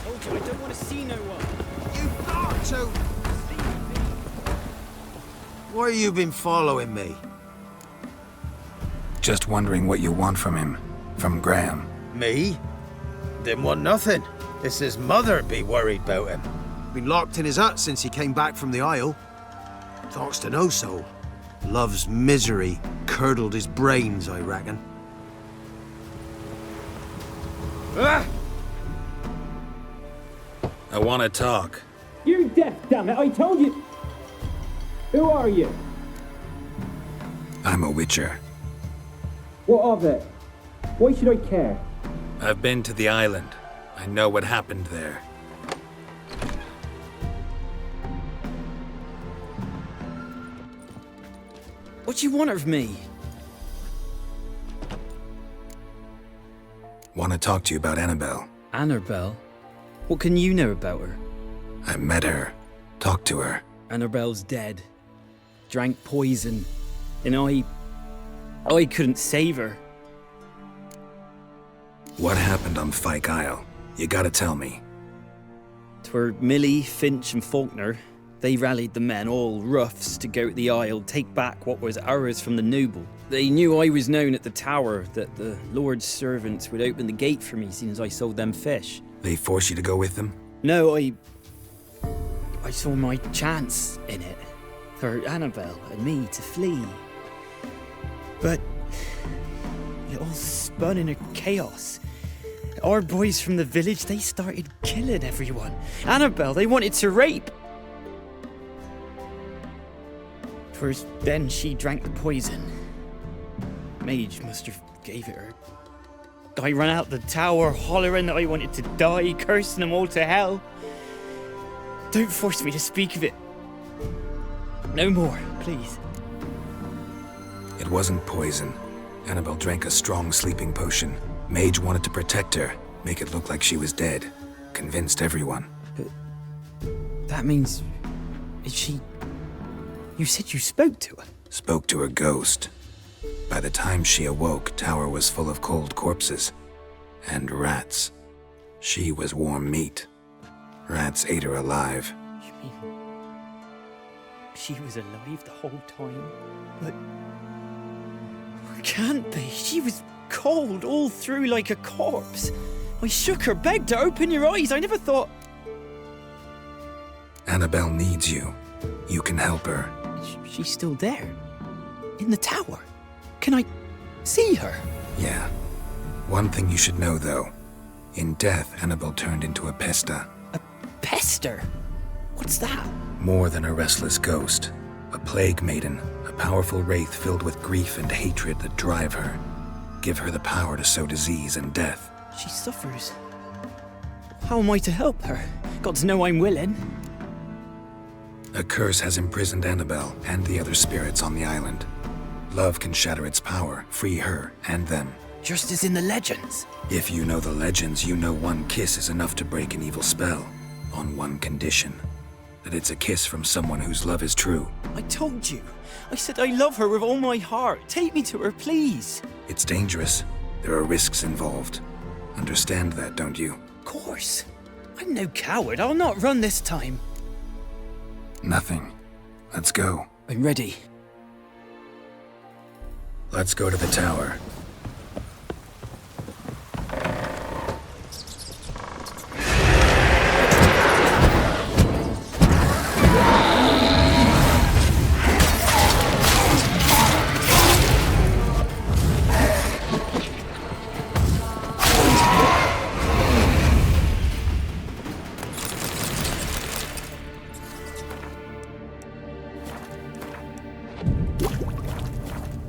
I don't want to see no one. You thought so. Why you been following me? Just wondering what you want from him. From Graham. Me? Didn't want nothing. It's his mother be worried about him. Been locked in his hut since he came back from the Isle. Talks to no soul. Love's misery curdled his brains, I reckon. Ah! I want to talk. You're deaf, damn it! I told you. Who are you? I'm a witcher. What of it? Why should I care? I've been to the island. I know what happened there. What do you want of me? Want to talk to you about Annabelle. Annabelle? What can you know about her? I met her. Talked to her. Annabelle's dead. Drank poison. And I couldn't save her. What happened on Fyke Isle? You gotta tell me. 'Twere Millie, Finch and Faulkner. They rallied the men, all roughs, to go to the Isle, take back what was ours from the noble. They knew I was known at the tower, that the Lord's servants would open the gate for me, seeing as I sold them fish. They forced you to go with them? No, I saw my chance in it, for Annabelle and me to flee. But it all spun in a chaos. Our boys from the village, they started killing everyone. Annabelle, they wanted to rape. First, then she drank the poison. Mage must have gave it her. I ran out the tower, hollering that I wanted to die, cursing them all to hell. Don't force me to speak of it. No more, please. It wasn't poison. Annabelle drank a strong sleeping potion. Mage wanted to protect her, make it look like she was dead. Convinced everyone. But that means... is she... You said you spoke to her? Spoke to her ghost. By the time she awoke, tower was full of cold corpses. And rats. She was warm meat. Rats ate her alive. You mean... she was alive the whole time? But... it can't be. She was cold all through like a corpse. I shook her, begged her, open your eyes. I never thought... Annabelle needs you. You can help her. She's still there. In the tower. Can I see her? Yeah. One thing you should know, though. In death, Annabelle turned into a pesta. A pester? What's that? More than a restless ghost. A plague maiden, a powerful wraith filled with grief and hatred that drive her. Give her the power to sow disease and death. She suffers. How am I to help her? Gods know I'm willing. A curse has imprisoned Annabelle and the other spirits on the island. Love can shatter its power, free her and them. Just as in the legends. If you know the legends, you know one kiss is enough to break an evil spell. On one condition. That it's a kiss from someone whose love is true. I told you. I said I love her with all my heart. Take me to her, please. It's dangerous. There are risks involved. Understand that, don't you? Of course. I'm no coward. I'll not run this time. Nothing. Let's go. I'm ready. Let's go to the tower.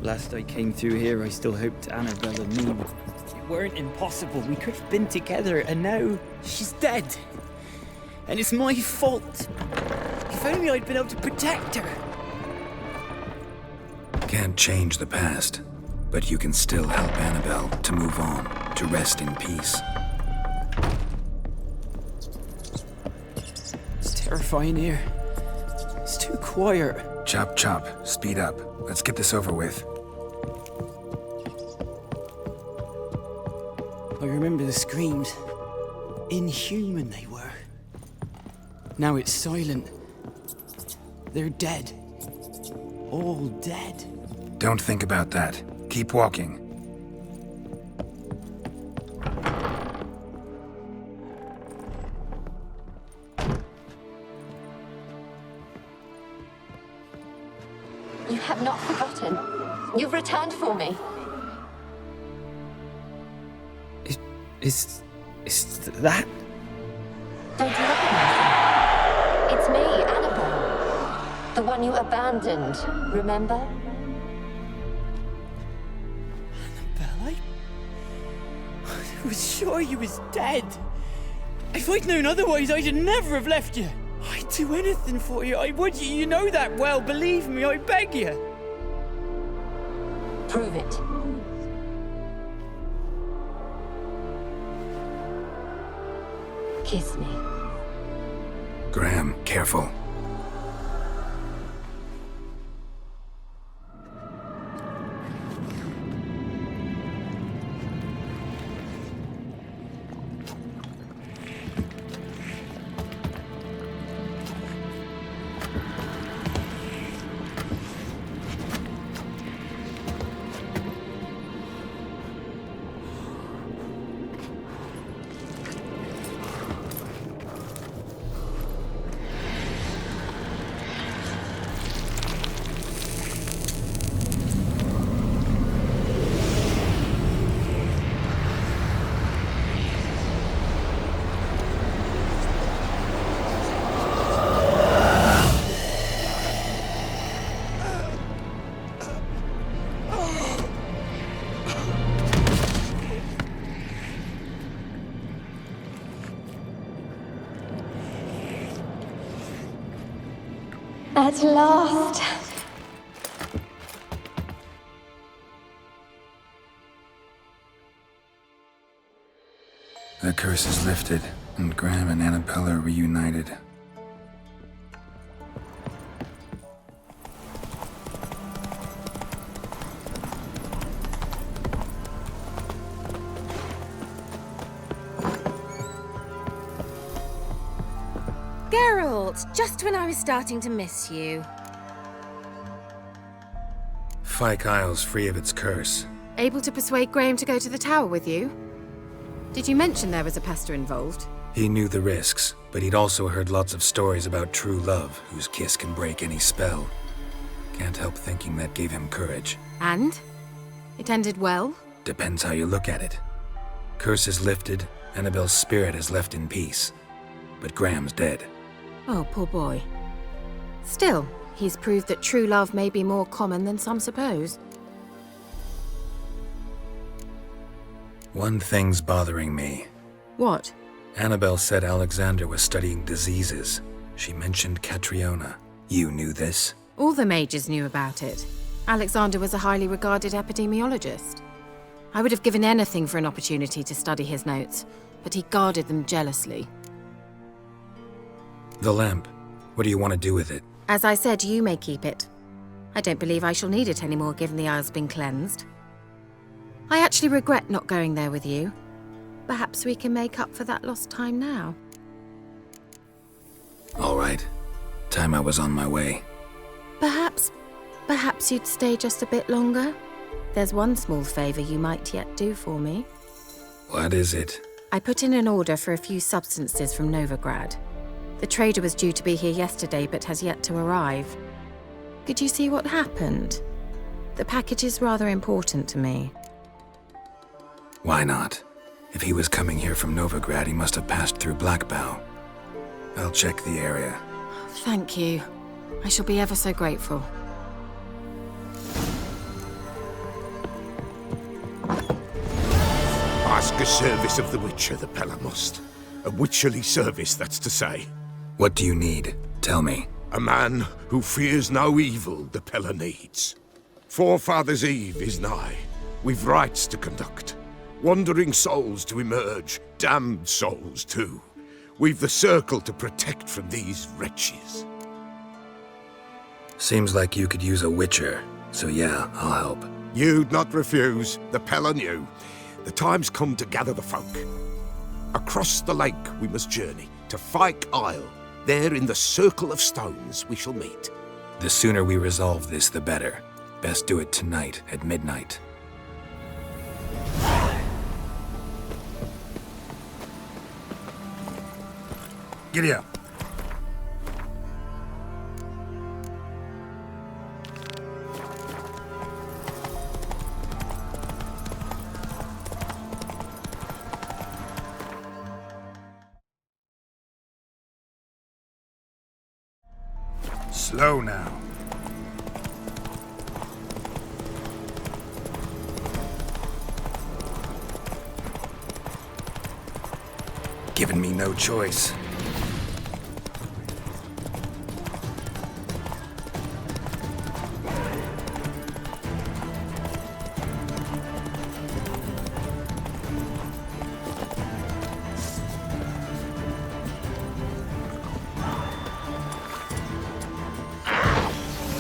Last I came through here, I still hoped Annabelle and me weren't impossible. We could have been together, and now she's dead. And it's my fault. If only I'd been able to protect her. Can't change the past, but you can still help Annabelle to move on, to rest in peace. It's terrifying here. It's too quiet. Chop, chop. Speed up. Let's get this over with. I remember the screams. Inhuman they were. Now it's silent. They're dead. All dead. Don't think about that. Keep walking. You have not forgotten. You've returned for me. Is that? Don't you recognize me? It's me, Annabelle. The one you abandoned, remember? Annabelle, I was sure you was dead. If I'd known otherwise, I'd never have left you. I'd do anything for you. I would. You know that well. Believe me, I beg you. Prove it. Kiss me. Graham, careful. At last. The curse is lifted, and Graham and Annabelle are reunited. Geralt, just when I was starting to miss you. Fyke Isle's free of its curse. Able to persuade Graham to go to the tower with you? Did you mention there was a pester involved? He knew the risks, but he'd also heard lots of stories about true love, whose kiss can break any spell. Can't help thinking that gave him courage. And? It ended well? Depends how you look at it. Curse is lifted, Annabelle's spirit is left in peace. But Graham's dead. Oh, poor boy. Still, he's proved that true love may be more common than some suppose. One thing's bothering me. What? Annabelle said Alexander was studying diseases. She mentioned Catriona. You knew this? All the mages knew about it. Alexander was a highly regarded epidemiologist. I would have given anything for an opportunity to study his notes, but he guarded them jealously. The lamp. What do you want to do with it? As I said, you may keep it. I don't believe I shall need it anymore, given the Isle's been cleansed. I actually regret not going there with you. Perhaps we can make up for that lost time now. All right. Time I was on my way. Perhaps you'd stay just a bit longer? There's one small favor you might yet do for me. What is it? I put in an order for a few substances from Novigrad. The trader was due to be here yesterday, but has yet to arrive. Could you see what happened? The package is rather important to me. Why not? If he was coming here from Novigrad, he must have passed through Blackbow. I'll check the area. Thank you. I shall be ever so grateful. Ask a service of the Witcher, the Pella must. A witcherly service, that's to say. What do you need? Tell me. A man who fears no evil the Pella needs. Forefathers' Eve is nigh. We've rites to conduct. Wandering souls to emerge, damned souls too. We've the circle to protect from these wretches. Seems like you could use a witcher, so yeah, I'll help. You'd not refuse, the Pella knew. The time's come to gather the folk. Across the lake we must journey, to Fyke Isle. There in the circle of stones we shall meet. The sooner we resolve this, the better. Best do it tonight at midnight. Giddy up. Slow now. Giving me no choice.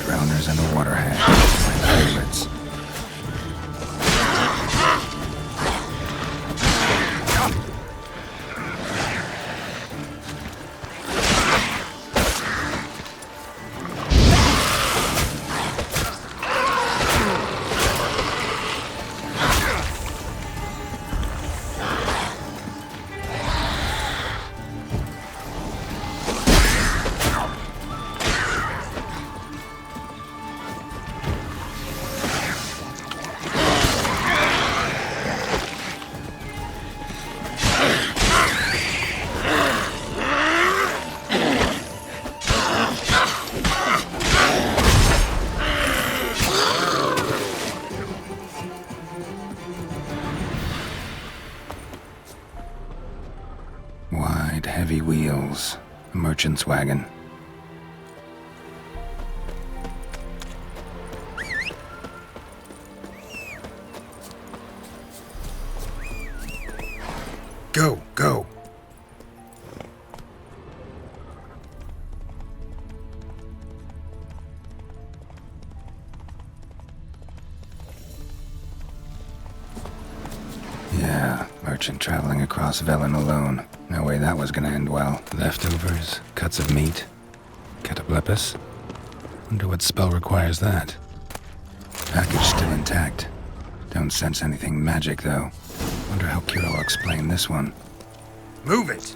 Drowners and the water hag, my favorites. Wide, heavy wheels. A merchant's wagon. Go, go. Yeah, merchant traveling across Velen alone. No way that was gonna end well. Leftovers, cuts of meat, cataplepis. Wonder what spell requires that. Package still intact. Don't sense anything magic, though. Wonder how Kira will explain this one. Move it!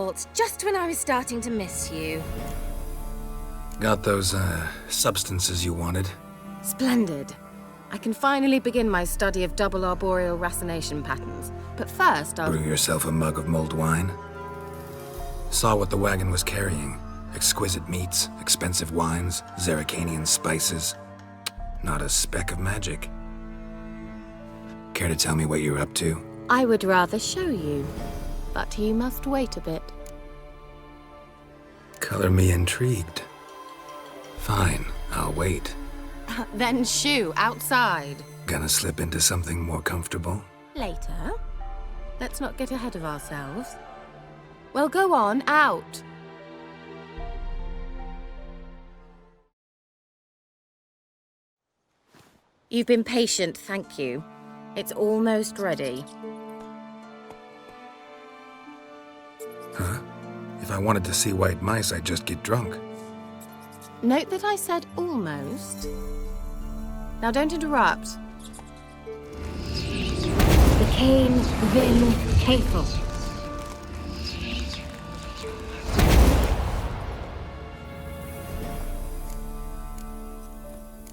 Geralt, just when I was starting to miss you. Got those, substances you wanted? Splendid. I can finally begin my study of double arboreal racination patterns. But first, I'll... Brew yourself a mug of mulled wine. Saw what the wagon was carrying. Exquisite meats, expensive wines, Zerrikanian spices. Not a speck of magic. Care to tell me what you're up to? I would rather show you, but you must wait a bit. Color me intrigued. Fine, I'll wait. Then shoo, outside. Gonna slip into something more comfortable? Later. Let's not get ahead of ourselves. Well, go on, out. You've been patient, thank you. It's almost ready. Huh? If I wanted to see white mice, I'd just get drunk. Note that I said almost. Now don't interrupt. The Cain Vin Faithful.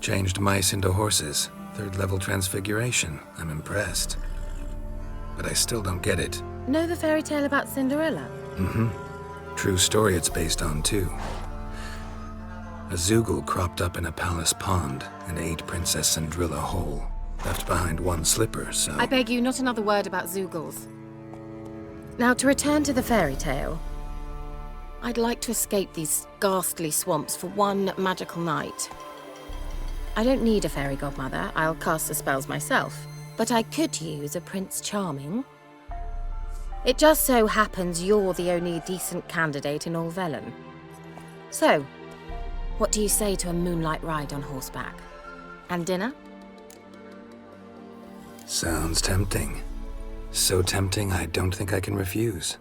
Changed mice into horses. 3rd level transfiguration. I'm impressed. But I still don't get it. Know the fairy tale about Cinderella? Mm-hmm. True story it's based on, too. A Zoogle cropped up in a palace pond and ate Princess Cinderella whole. Left behind one slipper, so... I beg you, not another word about Zoogles. Now, to return to the fairy tale. I'd like to escape these ghastly swamps for one magical night. I don't need a fairy godmother, I'll cast the spells myself. But I could use a Prince Charming. It just so happens you're the only decent candidate in all Velen. So, what do you say to a moonlight ride on horseback? And dinner? Sounds tempting. So tempting, I don't think I can refuse.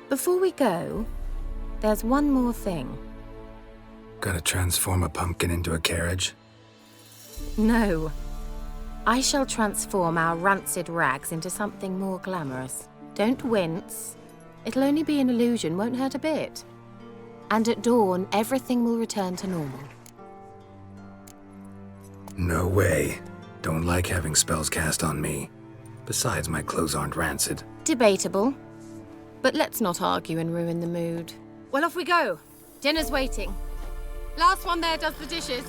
Before we go, there's one more thing. Gotta transform a pumpkin into a carriage? No. I shall transform our rancid rags into something more glamorous. Don't wince. It'll only be an illusion, won't hurt a bit. And at dawn, everything will return to normal. No way. Don't like having spells cast on me. Besides, my clothes aren't rancid. Debatable. But let's not argue and ruin the mood. Well, off we go. Dinner's waiting. Last one there does the dishes.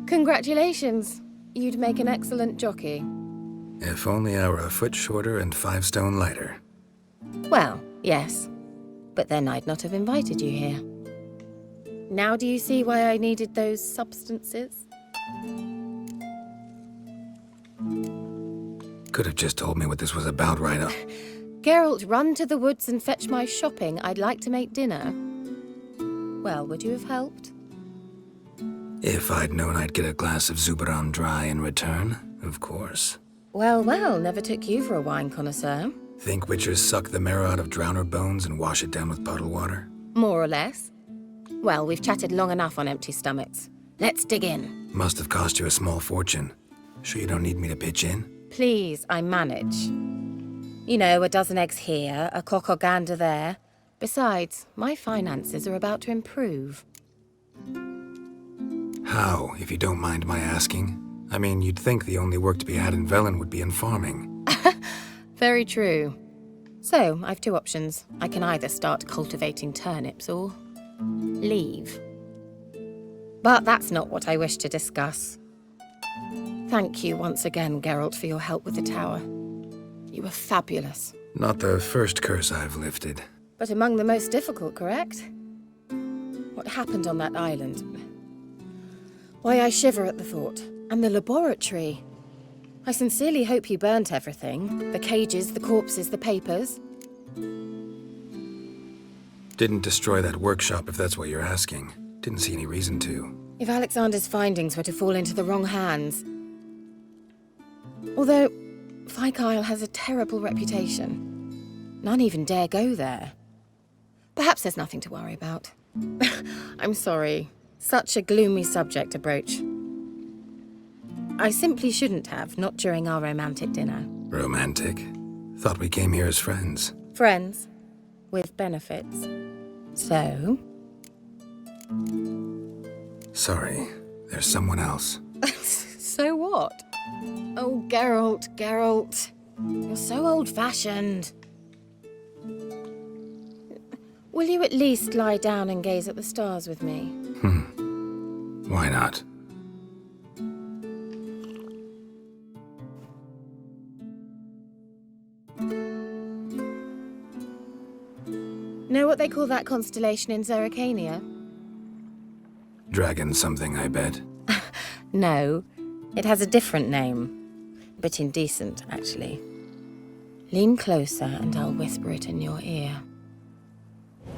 Congratulations. You'd make an excellent jockey. If only I were a foot shorter and 5 stone lighter. Well, yes. But then I'd not have invited you here. Now do you see why I needed those substances? Could have just told me what this was about right up. Geralt, run to the woods and fetch my shopping. I'd like to make dinner. Well, would you have helped? If I'd known I'd get a glass of Zubaram dry in return, of course. Well, well, never took you for a wine connoisseur. Think witchers suck the marrow out of drowner bones and wash it down with puddle water? More or less. Well, we've chatted long enough on empty stomachs. Let's dig in. Must have cost you a small fortune. Sure you don't need me to pitch in? Please, I manage. You know, a dozen eggs here, a cock or gander there. Besides, my finances are about to improve. How, if you don't mind my asking? I mean, you'd think the only work to be had in Velen would be in farming. Very true. So, I've two options. I can either start cultivating turnips or leave. But that's not what I wish to discuss. Thank you once again, Geralt, for your help with the tower. You were fabulous. Not the first curse I've lifted. But among the most difficult, correct? What happened on that island? Why, I shiver at the thought. And the laboratory. I sincerely hope you burnt everything. The cages, the corpses, the papers. Didn't destroy that workshop, if that's what you're asking. Didn't see any reason to. If Alexander's findings were to fall into the wrong hands... Although, Fyke Isle has a terrible reputation. None even dare go there. Perhaps there's nothing to worry about. I'm sorry. Such a gloomy subject to broach. I simply shouldn't have, not during our romantic dinner. Romantic? Thought we came here as friends. Friends. With benefits. So? Sorry, there's someone else. So what? Oh, Geralt. You're so old-fashioned. Will you at least lie down and gaze at the stars with me? Why not? Know what they call that constellation in Zerrikania? Dragon something, I bet. No, it has a different name. But indecent, actually. Lean closer and I'll whisper it in your ear.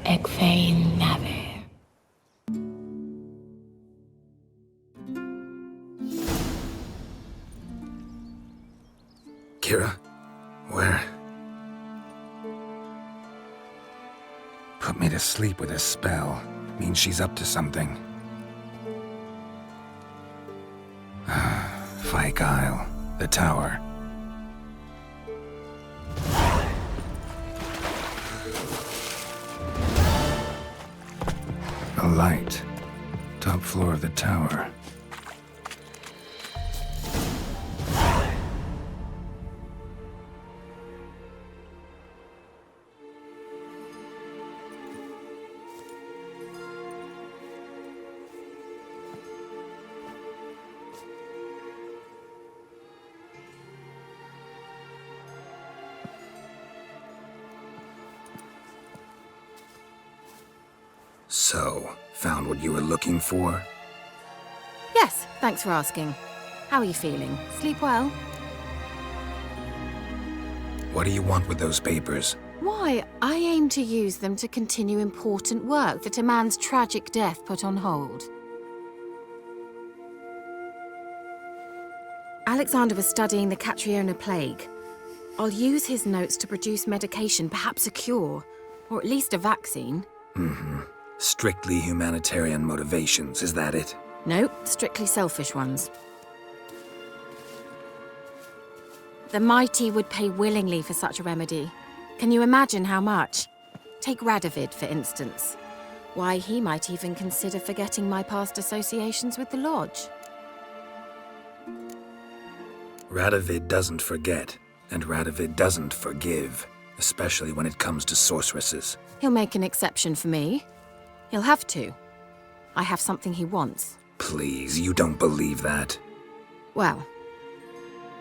Egfain Nave. Kira? Where? Put me to sleep with a spell. Means she's up to something. Fyke Isle. The tower. A light. Top floor of the tower. So, found what you were looking for? Yes, thanks for asking. How are you feeling? Sleep well? What do you want with those papers? Why, I aim to use them to continue important work that a man's tragic death put on hold. Alexander was studying the Catriona plague. I'll use his notes to produce medication, perhaps a cure, or at least a vaccine. Strictly humanitarian motivations, is that it? No, strictly selfish ones. The mighty would pay willingly for such a remedy. Can you imagine how much? Take Radovid, for instance. Why, he might even consider forgetting my past associations with the Lodge. Radovid doesn't forget, and Radovid doesn't forgive, especially when it comes to sorceresses. He'll make an exception for me. He'll have to. I have something he wants. Please, you don't believe that. Well,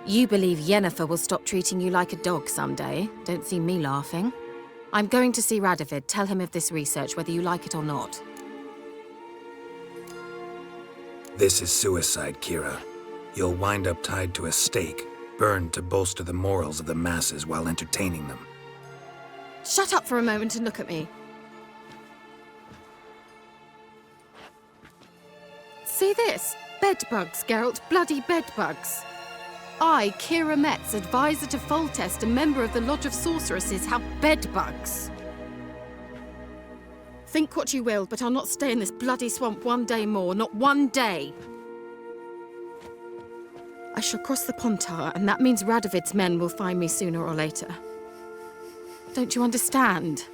you believe Yennefer will stop treating you like a dog someday. Don't see me laughing. I'm going to see Radovid, tell him of this research, whether you like it or not. This is suicide, Kira. You'll wind up tied to a stake, burned to bolster the morals of the masses while entertaining them. Shut up for a moment and look at me. See this? Bedbugs, Geralt. Bloody bedbugs. I, Kira Metz, advisor to Foltest, a member of the Lodge of Sorceresses, have bedbugs. Think what you will, but I'll not stay in this bloody swamp one day more. Not one day. I shall cross the Pontar, and that means Radovid's men will find me sooner or later. Don't you understand?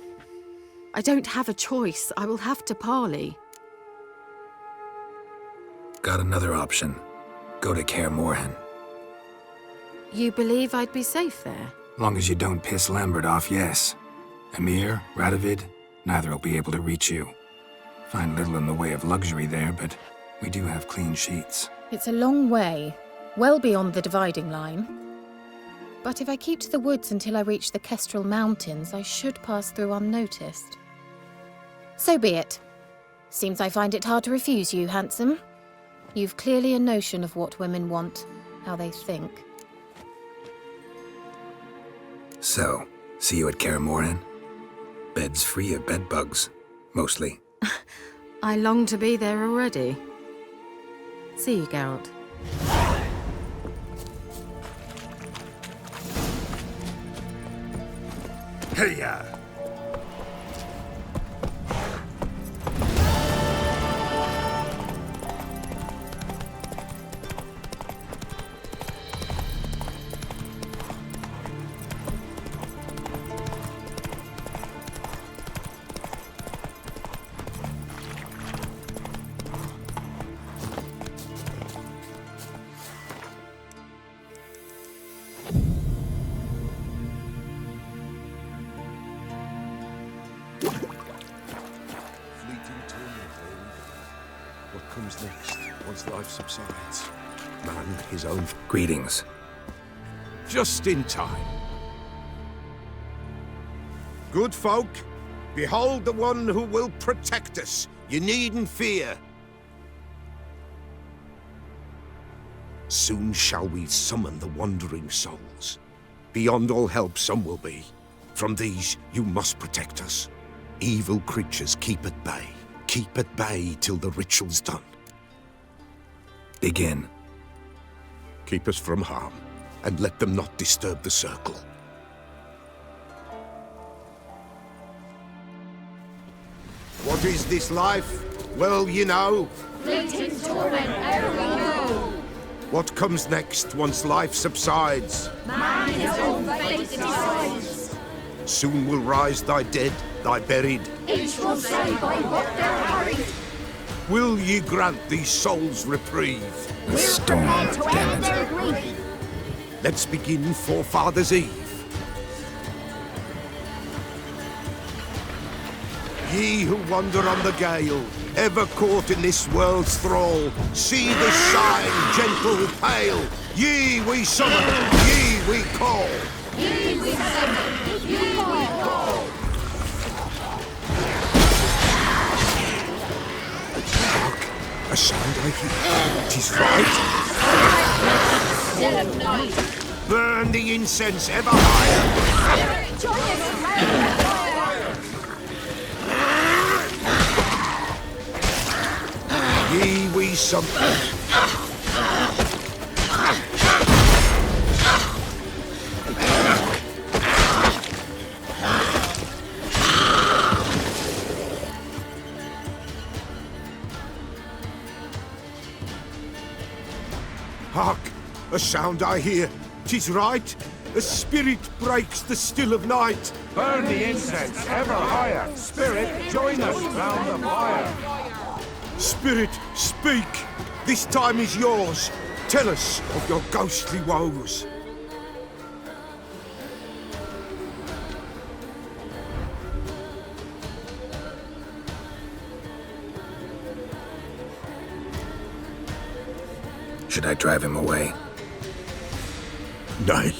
I don't have a choice. I will have to parley. Got another option. Go to Kaer Morhen. You believe I'd be safe there? Long as you don't piss Lambert off, yes. Emir, Radovid, neither will be able to reach you. Find little in the way of luxury there, but we do have clean sheets. It's a long way, well beyond the dividing line. But if I keep to the woods until I reach the Kestrel Mountains, I should pass through unnoticed. So be it. Seems I find it hard to refuse you, handsome. You've clearly a notion of what women want, how they think. So, see you at Kaer Morhen? Bed's free of bedbugs, mostly. I long to be there already. See you, Geralt. Hey-ya! What comes next, once life subsides? Man, his own... Greetings. Just in time. Good folk, behold the one who will protect us. You needn't fear. Soon shall we summon the wandering souls. Beyond all help some will be. From these you must protect us. Evil creatures keep at bay. Keep at bay till the ritual's done. Begin. Keep us from harm, and let them not disturb the circle. What is this life? Well, you know. Fleeting torment, ere we know. What comes next once life subsides? Man his own fate decides. Soon will rise thy dead, thy buried. Each will say by what they're hurried. Will ye grant these souls reprieve? The storm, damn it. Let's begin Forefathers' Eve. Ye who wander on the gale, ever caught in this world's thrall, see the sign, gentle, pale. Ye we summon, ye we call. Ye we summon, ye we call. A sound I hear. 'Tis right. Still of night. Burn the incense ever higher. Spirit, join us round the fire. Ye we summon. Hark! A sound I hear. 'Tis right. A spirit breaks the still of night. Burn the incense ever higher. Spirit, join us round the fire. Spirit, speak. This time is yours. Tell us of your ghostly woes. Should I drive him away? Nay.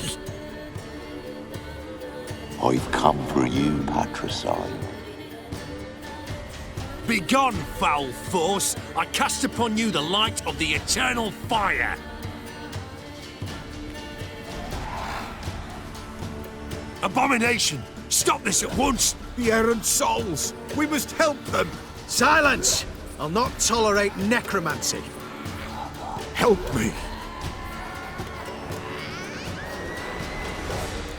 I've come for you, patricide. Begone, foul force! I cast upon you the light of the eternal fire! Abomination! Stop this at once! The errant souls! We must help them! Silence! I'll not tolerate necromancy. Help me!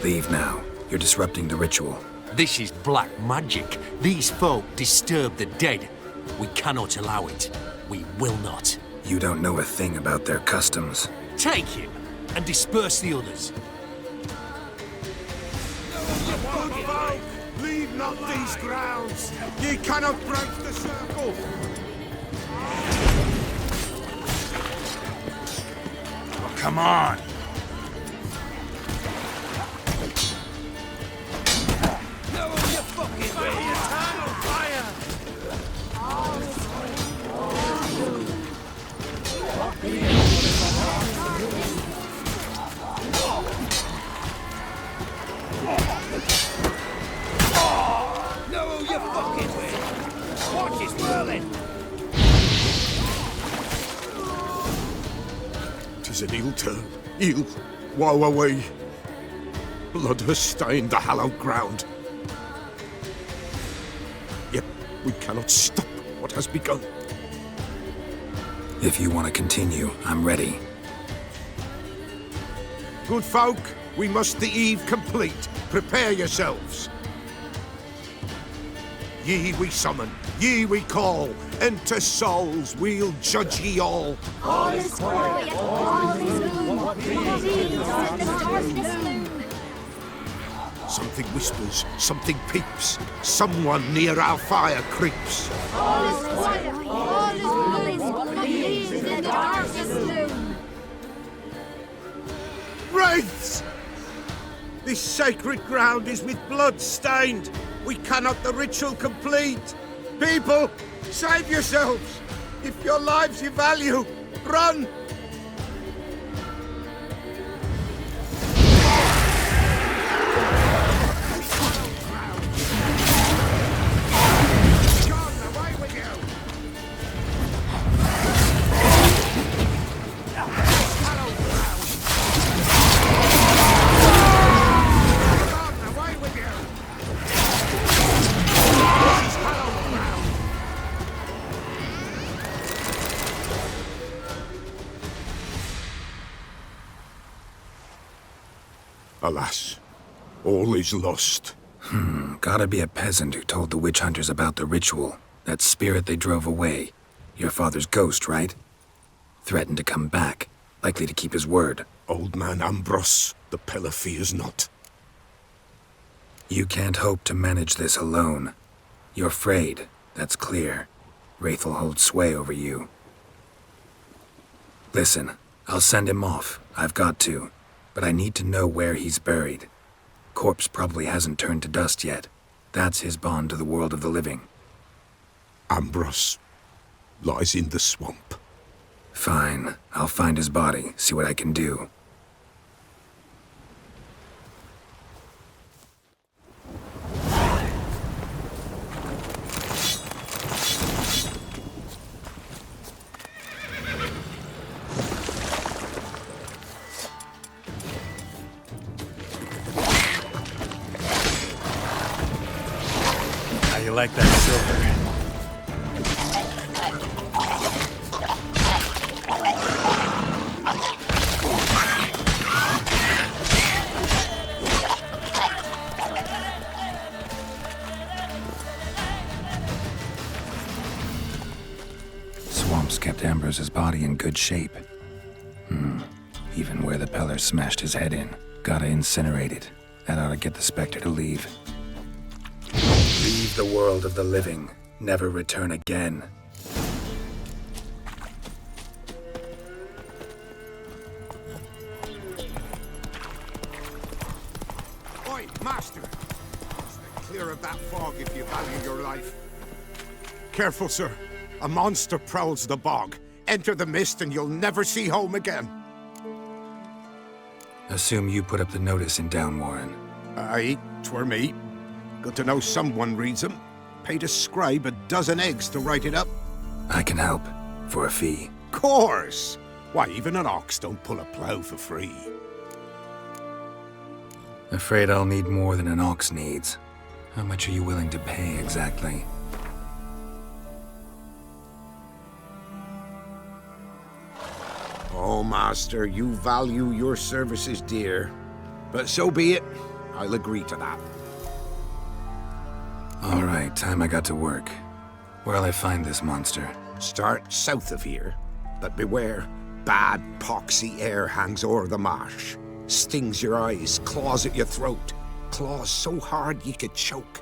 Leave now. You're disrupting the ritual. This is black magic. These folk disturb the dead. We cannot allow it. We will not. You don't know a thing about their customs. Take him and disperse the others. Leave not these grounds! Ye cannot break the circle! Oh, come on! No, you fucking way! Eternal fire! No, you fucking way! Watch his whirling! 'Tis an ill turn. Ill. Woe away. Blood has stained the hallowed ground. Yet we cannot stop what has begun. If you want to continue, I'm ready. Good folk, we must the eve complete. Prepare yourselves. Ye we summon, ye we call, and to souls we'll judge ye all. All is quiet, all is gloom. Something whispers, something peeps, someone near our fire creeps. All is quiet, all is gloom. What leaves in the darkest gloom? Wraiths! This sacred ground is with blood stained. We cannot the ritual complete. People, save yourselves. If your lives you value, run. Alas, all is lost. Gotta be a peasant who told the witch hunters about the ritual. That spirit they drove away. Your father's ghost, right? Threatened to come back. Likely to keep his word. Old man Ambrose, the Pillar fears not. You can't hope to manage this alone. You're afraid, that's clear. Wraith will hold sway over you. Listen, I'll send him off. I've got to. But I need to know where he's buried. Corpse probably hasn't turned to dust yet. That's his bond to the world of the living. Ambrose lies in the swamp. Fine. I'll find his body, see what I can do. How you like that silver? Swamps kept Ambrose's body in good shape. Even where the Pellar smashed his head in. Gotta incinerate it. That ought to get the Spectre to leave. Leave the world of the living. Never return again. Oi, master! Stay clear of that fog if you value your life. Careful, sir. A monster prowls the bog. Enter the mist and you'll never see home again. Assume you put up the notice in Downwarren. Aye, 'twere me. Good to know someone reads them. Paid a scribe a dozen eggs to write it up. I can help. For a fee. Course! Why, even an ox don't pull a plough for free. Afraid I'll need more than an ox needs. How much are you willing to pay exactly? Oh, master, you value your services dear. But so be it. I'll agree to that. All right, time I got to work. Where'll I find this monster? Start south of here. But beware, bad poxy air hangs o'er the marsh. Stings your eyes, claws at your throat. Claws so hard ye could choke.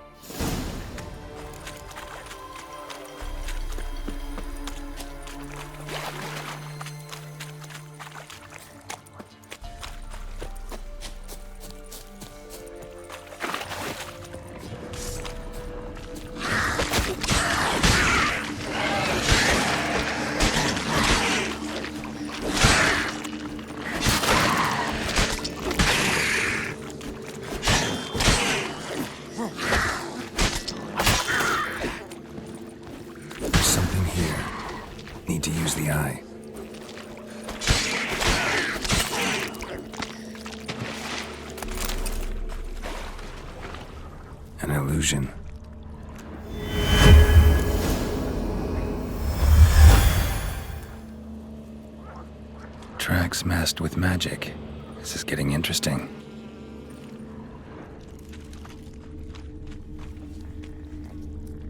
An illusion. Tracks masked with magic. This is getting interesting.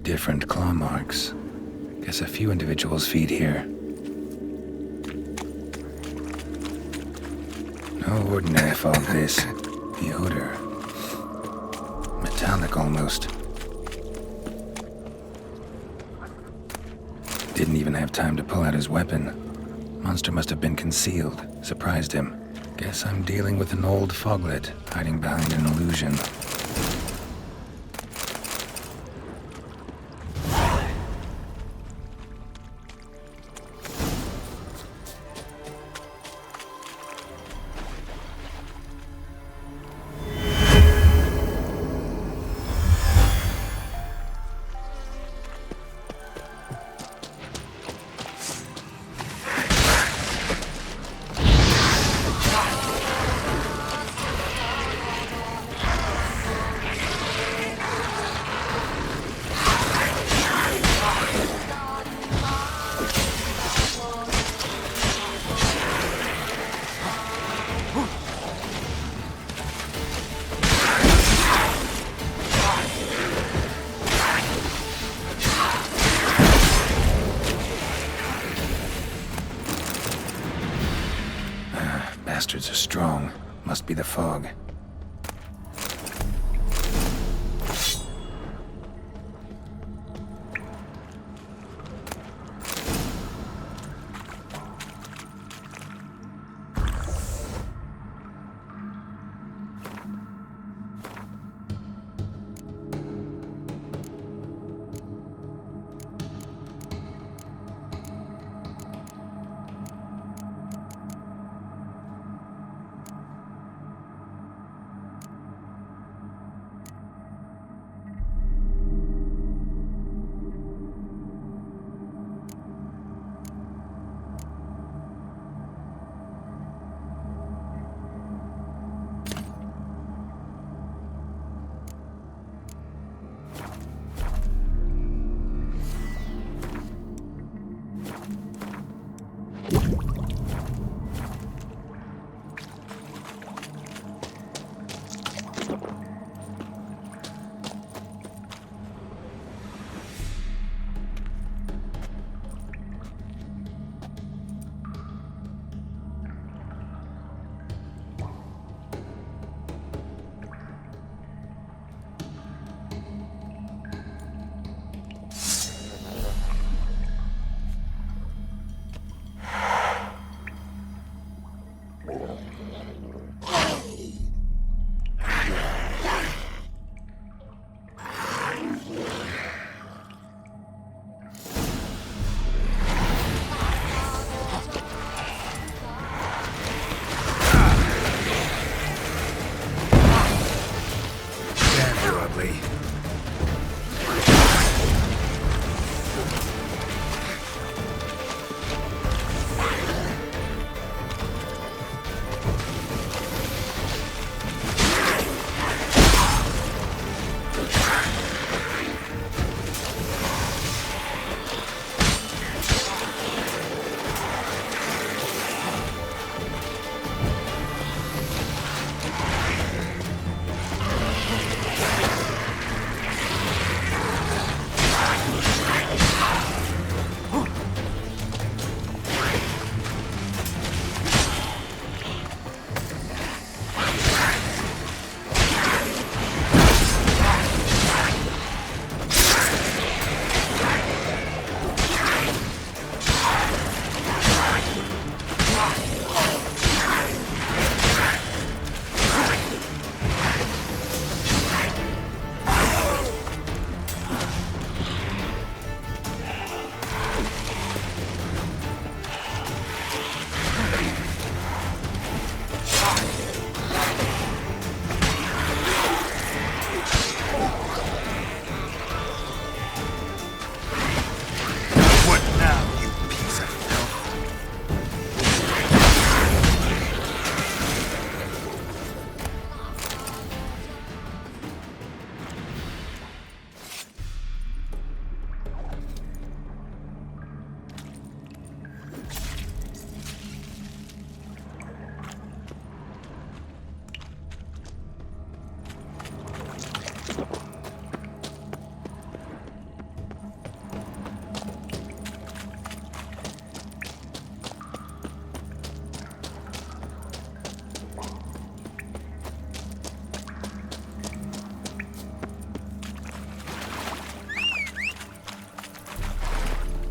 Different claw marks. Guess a few individuals feed here. No ordinary fog this. The odor. Metallic almost. Didn't even have time to pull out his weapon. Monster must have been concealed. Surprised him. Guess I'm dealing with an old foglet, hiding behind an illusion. Bastards are strong. Must be the fog.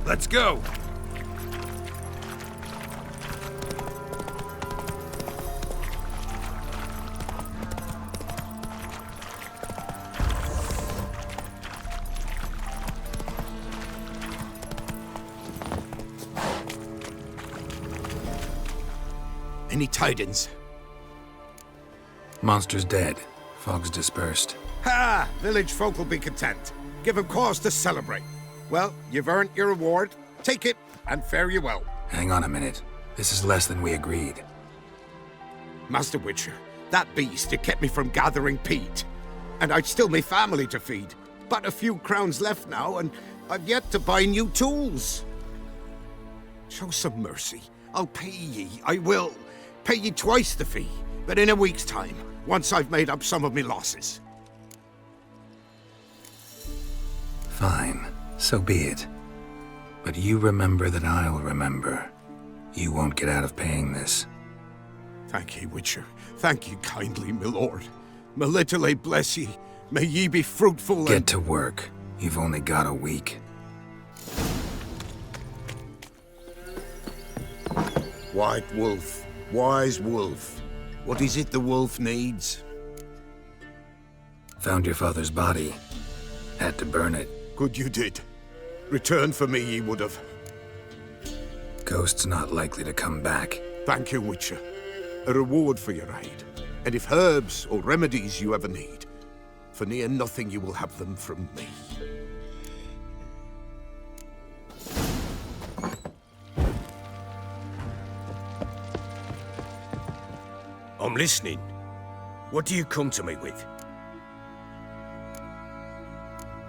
Let's go! Any tidings? Monster's dead. Fog's dispersed. Ha! Village folk will be content. Give 'em cause to celebrate. Well, you've earned your reward. Take it, and fare you well. Hang on a minute. This is less than we agreed. Master Witcher, that beast, it kept me from gathering peat. And I'd still me family to feed. But a few crowns left now, and I've yet to buy new tools. Show some mercy. I'll pay ye, I will. Pay ye twice the fee, but in a week's time, once I've made up some of me losses. Fine. So be it. But you remember that I'll remember. You won't get out of paying this. Thank ye, Witcher. Thank ye kindly, my lord. Melitele bless ye. May ye be fruitful and— Get to work. You've only got a week. White wolf, wise wolf. What is it the wolf needs? Found your father's body. Had to burn it. Good you did. Return for me ye would have. Ghost's not likely to come back. Thank you, Witcher. A reward for your aid. And if herbs or remedies you ever need, for near nothing you will have them from me. I'm listening. What do you come to me with?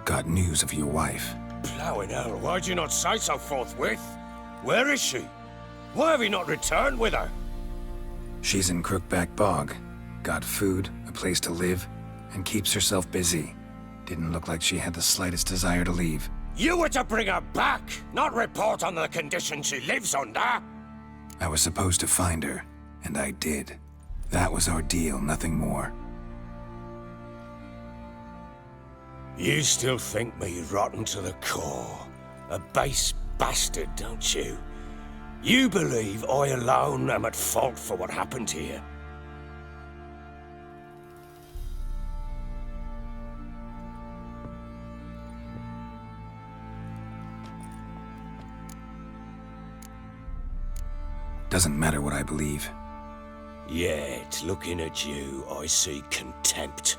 Got news of your wife. Plowing hell, why'd you not say so forthwith? Where is she? Why have you not returned with her? She's in Crookback Bog. Got food, a place to live, and keeps herself busy. Didn't look like she had the slightest desire to leave. You were to bring her back, not report on the conditions she lives under. I was supposed to find her, and I did. That was our deal, nothing more. You still think me rotten to the core. A base bastard, don't you? You believe I alone am at fault for what happened here. Doesn't matter what I believe. Yet, looking at you, I see contempt.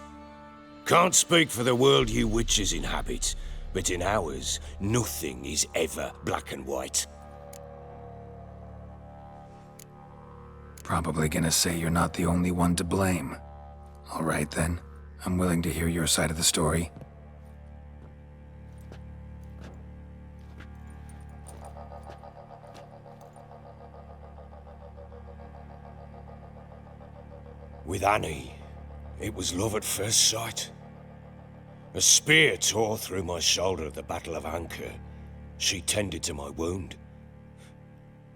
Can't speak for the world you witches inhabit, but in ours, nothing is ever black and white. Probably gonna say you're not the only one to blame. All right then, I'm willing to hear your side of the story. With Annie, it was love at first sight. A spear tore through my shoulder at the Battle of Anchor. She tended to my wound.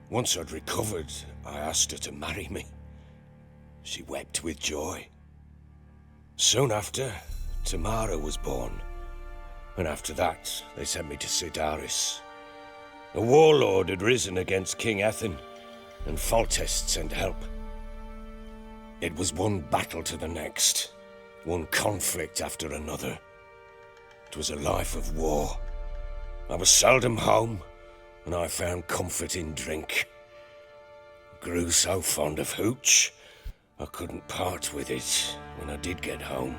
Once I'd recovered, I asked her to marry me. She wept with joy. Soon after, Tamara was born. And after that, they sent me to Sidaris. A warlord had risen against King Ethan, and Foltest sent help. It was one battle to the next, one conflict after another. It was a life of war. I was seldom home, and I found comfort in drink. Grew so fond of hooch, I couldn't part with it when I did get home.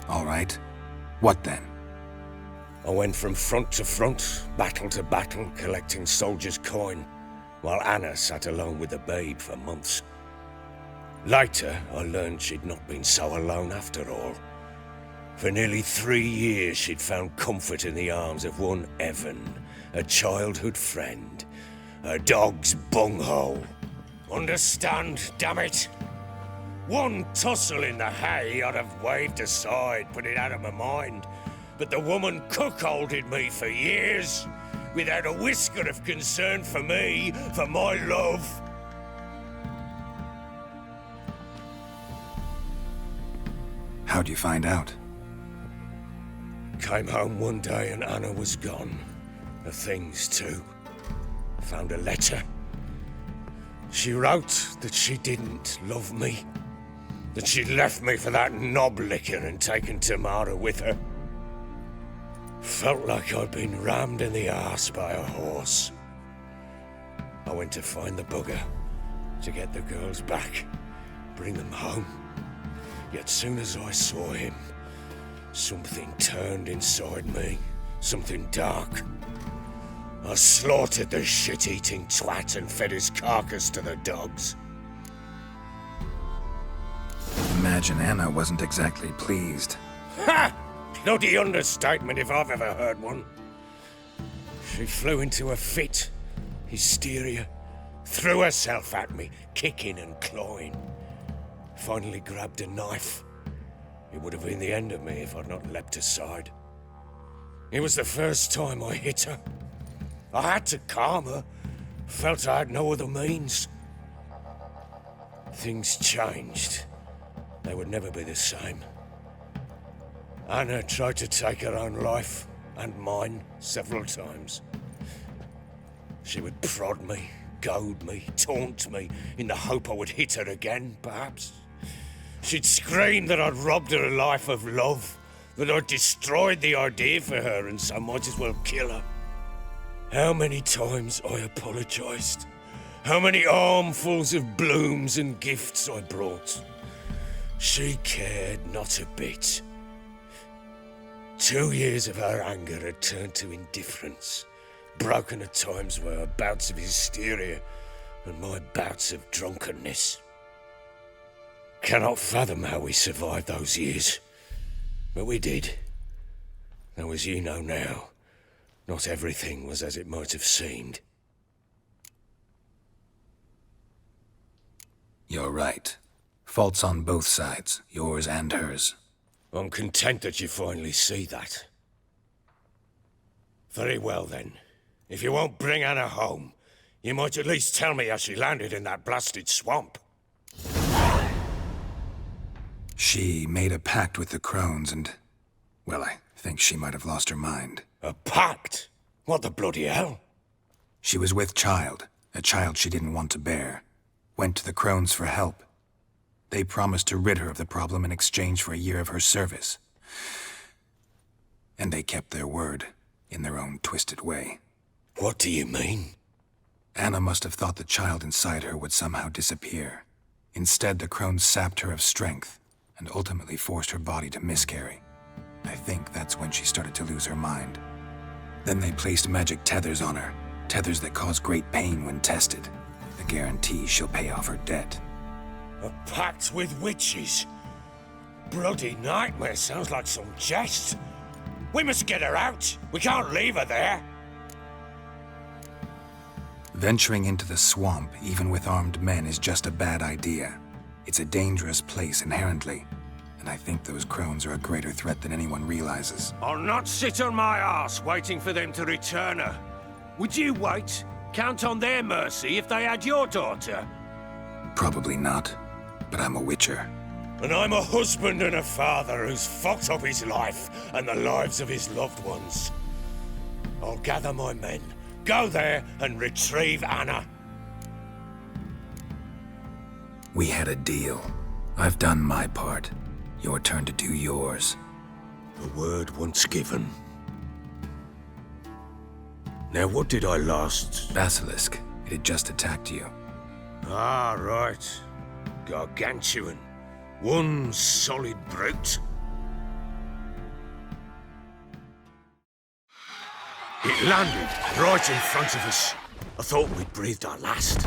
All right. What then? I went from front to front, battle to battle, collecting soldiers' coin, while Anna sat alone with the babe for months. Later, I learned she'd not been so alone after all. For nearly 3 years, she'd found comfort in the arms of one Evan, a childhood friend, a dog's bunghole. Understand, damn it? One tussle in the hay I'd have waved aside, put it out of my mind, but the woman cuckolded me for years, without a whisker of concern for me, for my love. How'd you find out? Came home one day and Anna was gone. Her things too. Found a letter. She wrote that she didn't love me. That she'd left me for that knob licker and taken Tamara with her. Felt like I'd been rammed in the arse by a horse. I went to find the bugger, to get the girls back, bring them home. Yet soon as I saw him, something turned inside me, something dark. I slaughtered the shit-eating twat and fed his carcass to the dogs. Imagine Anna wasn't exactly pleased. Ha! Bloody understatement if I've ever heard one. She flew into a fit, hysteria, threw herself at me, kicking and clawing. Finally grabbed a knife. It would have been the end of me if I'd not leapt aside. It was the first time I hit her. I had to calm her. Felt I had no other means. Things changed. They would never be the same. Anna tried to take her own life, and mine, several times. She would prod me, goad me, taunt me, in the hope I would hit her again, perhaps. She'd scream that I'd robbed her life of love, that I'd destroyed the idea for her and so might as well kill her. How many times I apologized. How many armfuls of blooms and gifts I brought. She cared not a bit. 2 years of her anger had turned to indifference, broken at times by her bouts of hysteria and my bouts of drunkenness. Cannot fathom how we survived those years, but we did. Though as you know now, not everything was as it might have seemed. You're right. Faults on both sides, yours and hers. I'm content that you finally see that. Very well then. If you won't bring Anna home, you might at least tell me how she landed in that blasted swamp. She made a pact with the crones and... well, I think she might have lost her mind. A pact? What the bloody hell? She was with child, a child she didn't want to bear. Went to the crones for help. They promised to rid her of the problem in exchange for a year of her service. And they kept their word, in their own twisted way. What do you mean? Anna must have thought the child inside her would somehow disappear. Instead, the crones sapped her of strength, and ultimately forced her body to miscarry. I think that's when she started to lose her mind. Then they placed magic tethers on her, tethers that cause great pain when tested. A guarantee she'll pay off her debt. A pact with witches? Bloody nightmare, sounds like some jest. We must get her out. We can't leave her there. Venturing into the swamp, even with armed men, is just a bad idea. It's a dangerous place inherently, and I think those crones are a greater threat than anyone realizes. I'll not sit on my arse waiting for them to return her. Would you wait? Count on their mercy if they had your daughter? Probably not, but I'm a witcher. And I'm a husband and a father who's fucked up his life and the lives of his loved ones. I'll gather my men, go there and retrieve Anna. We had a deal. I've done my part. Your turn to do yours. A word once given. Now what did I last? Basilisk. It had just attacked you. Ah, right. Gargantuan. One solid brute. It landed right in front of us. I thought we'd breathed our last.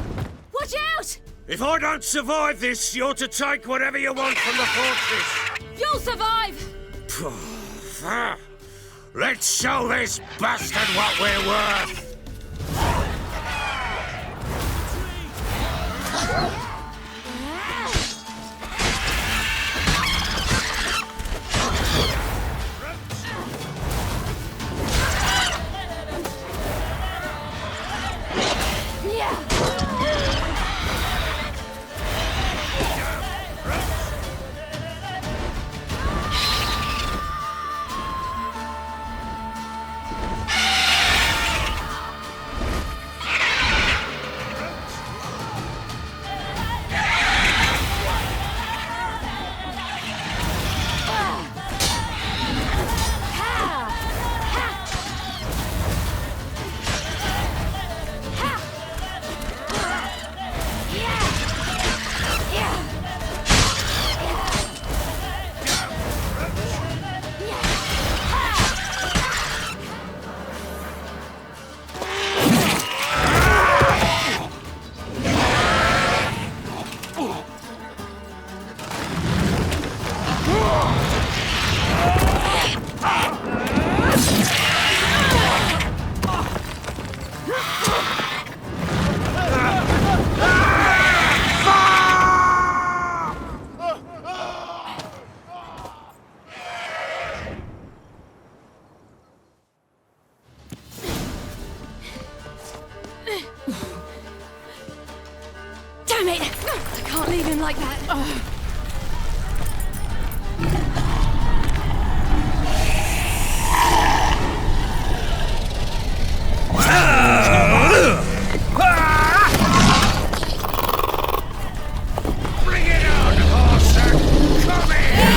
Watch out! If I don't survive this, you're to take whatever you want from the fortress. You'll survive! Let's show this bastard what we're worth! like that. Ugh. Bring it on, horse! Come here!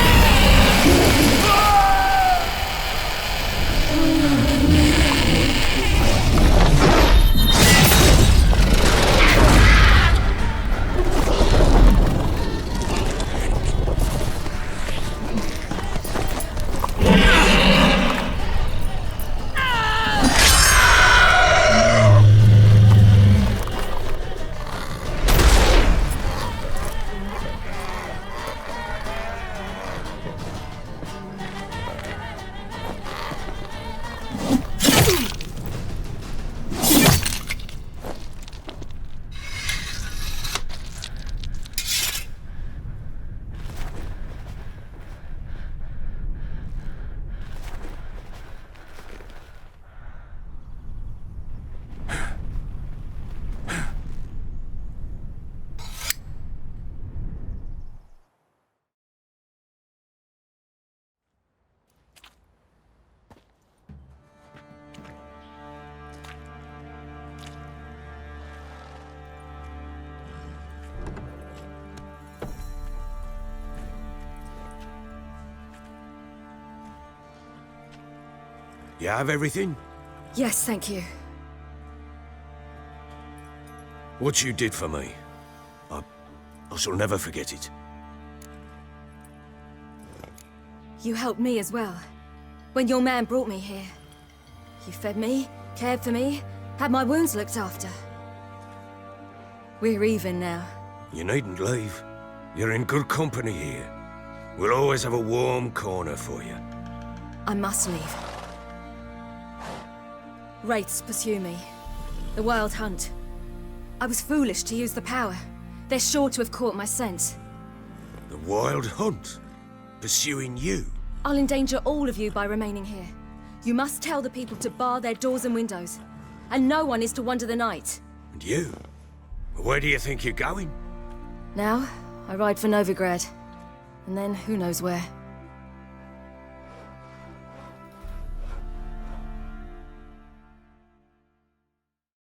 You have everything? Yes, thank you. What you did for me, I shall never forget it. You helped me as well. When your man brought me here. You fed me, cared for me, had my wounds looked after. We're even now. You needn't leave. You're in good company here. We'll always have a warm corner for you. I must leave. Wraiths pursue me. The Wild Hunt. I was foolish to use the power. They're sure to have caught my scent. The Wild Hunt? Pursuing you? I'll endanger all of you by remaining here. You must tell the people to bar their doors and windows. And no one is to wander the night. And you? Where do you think you're going? Now, I ride for Novigrad. And then, who knows where.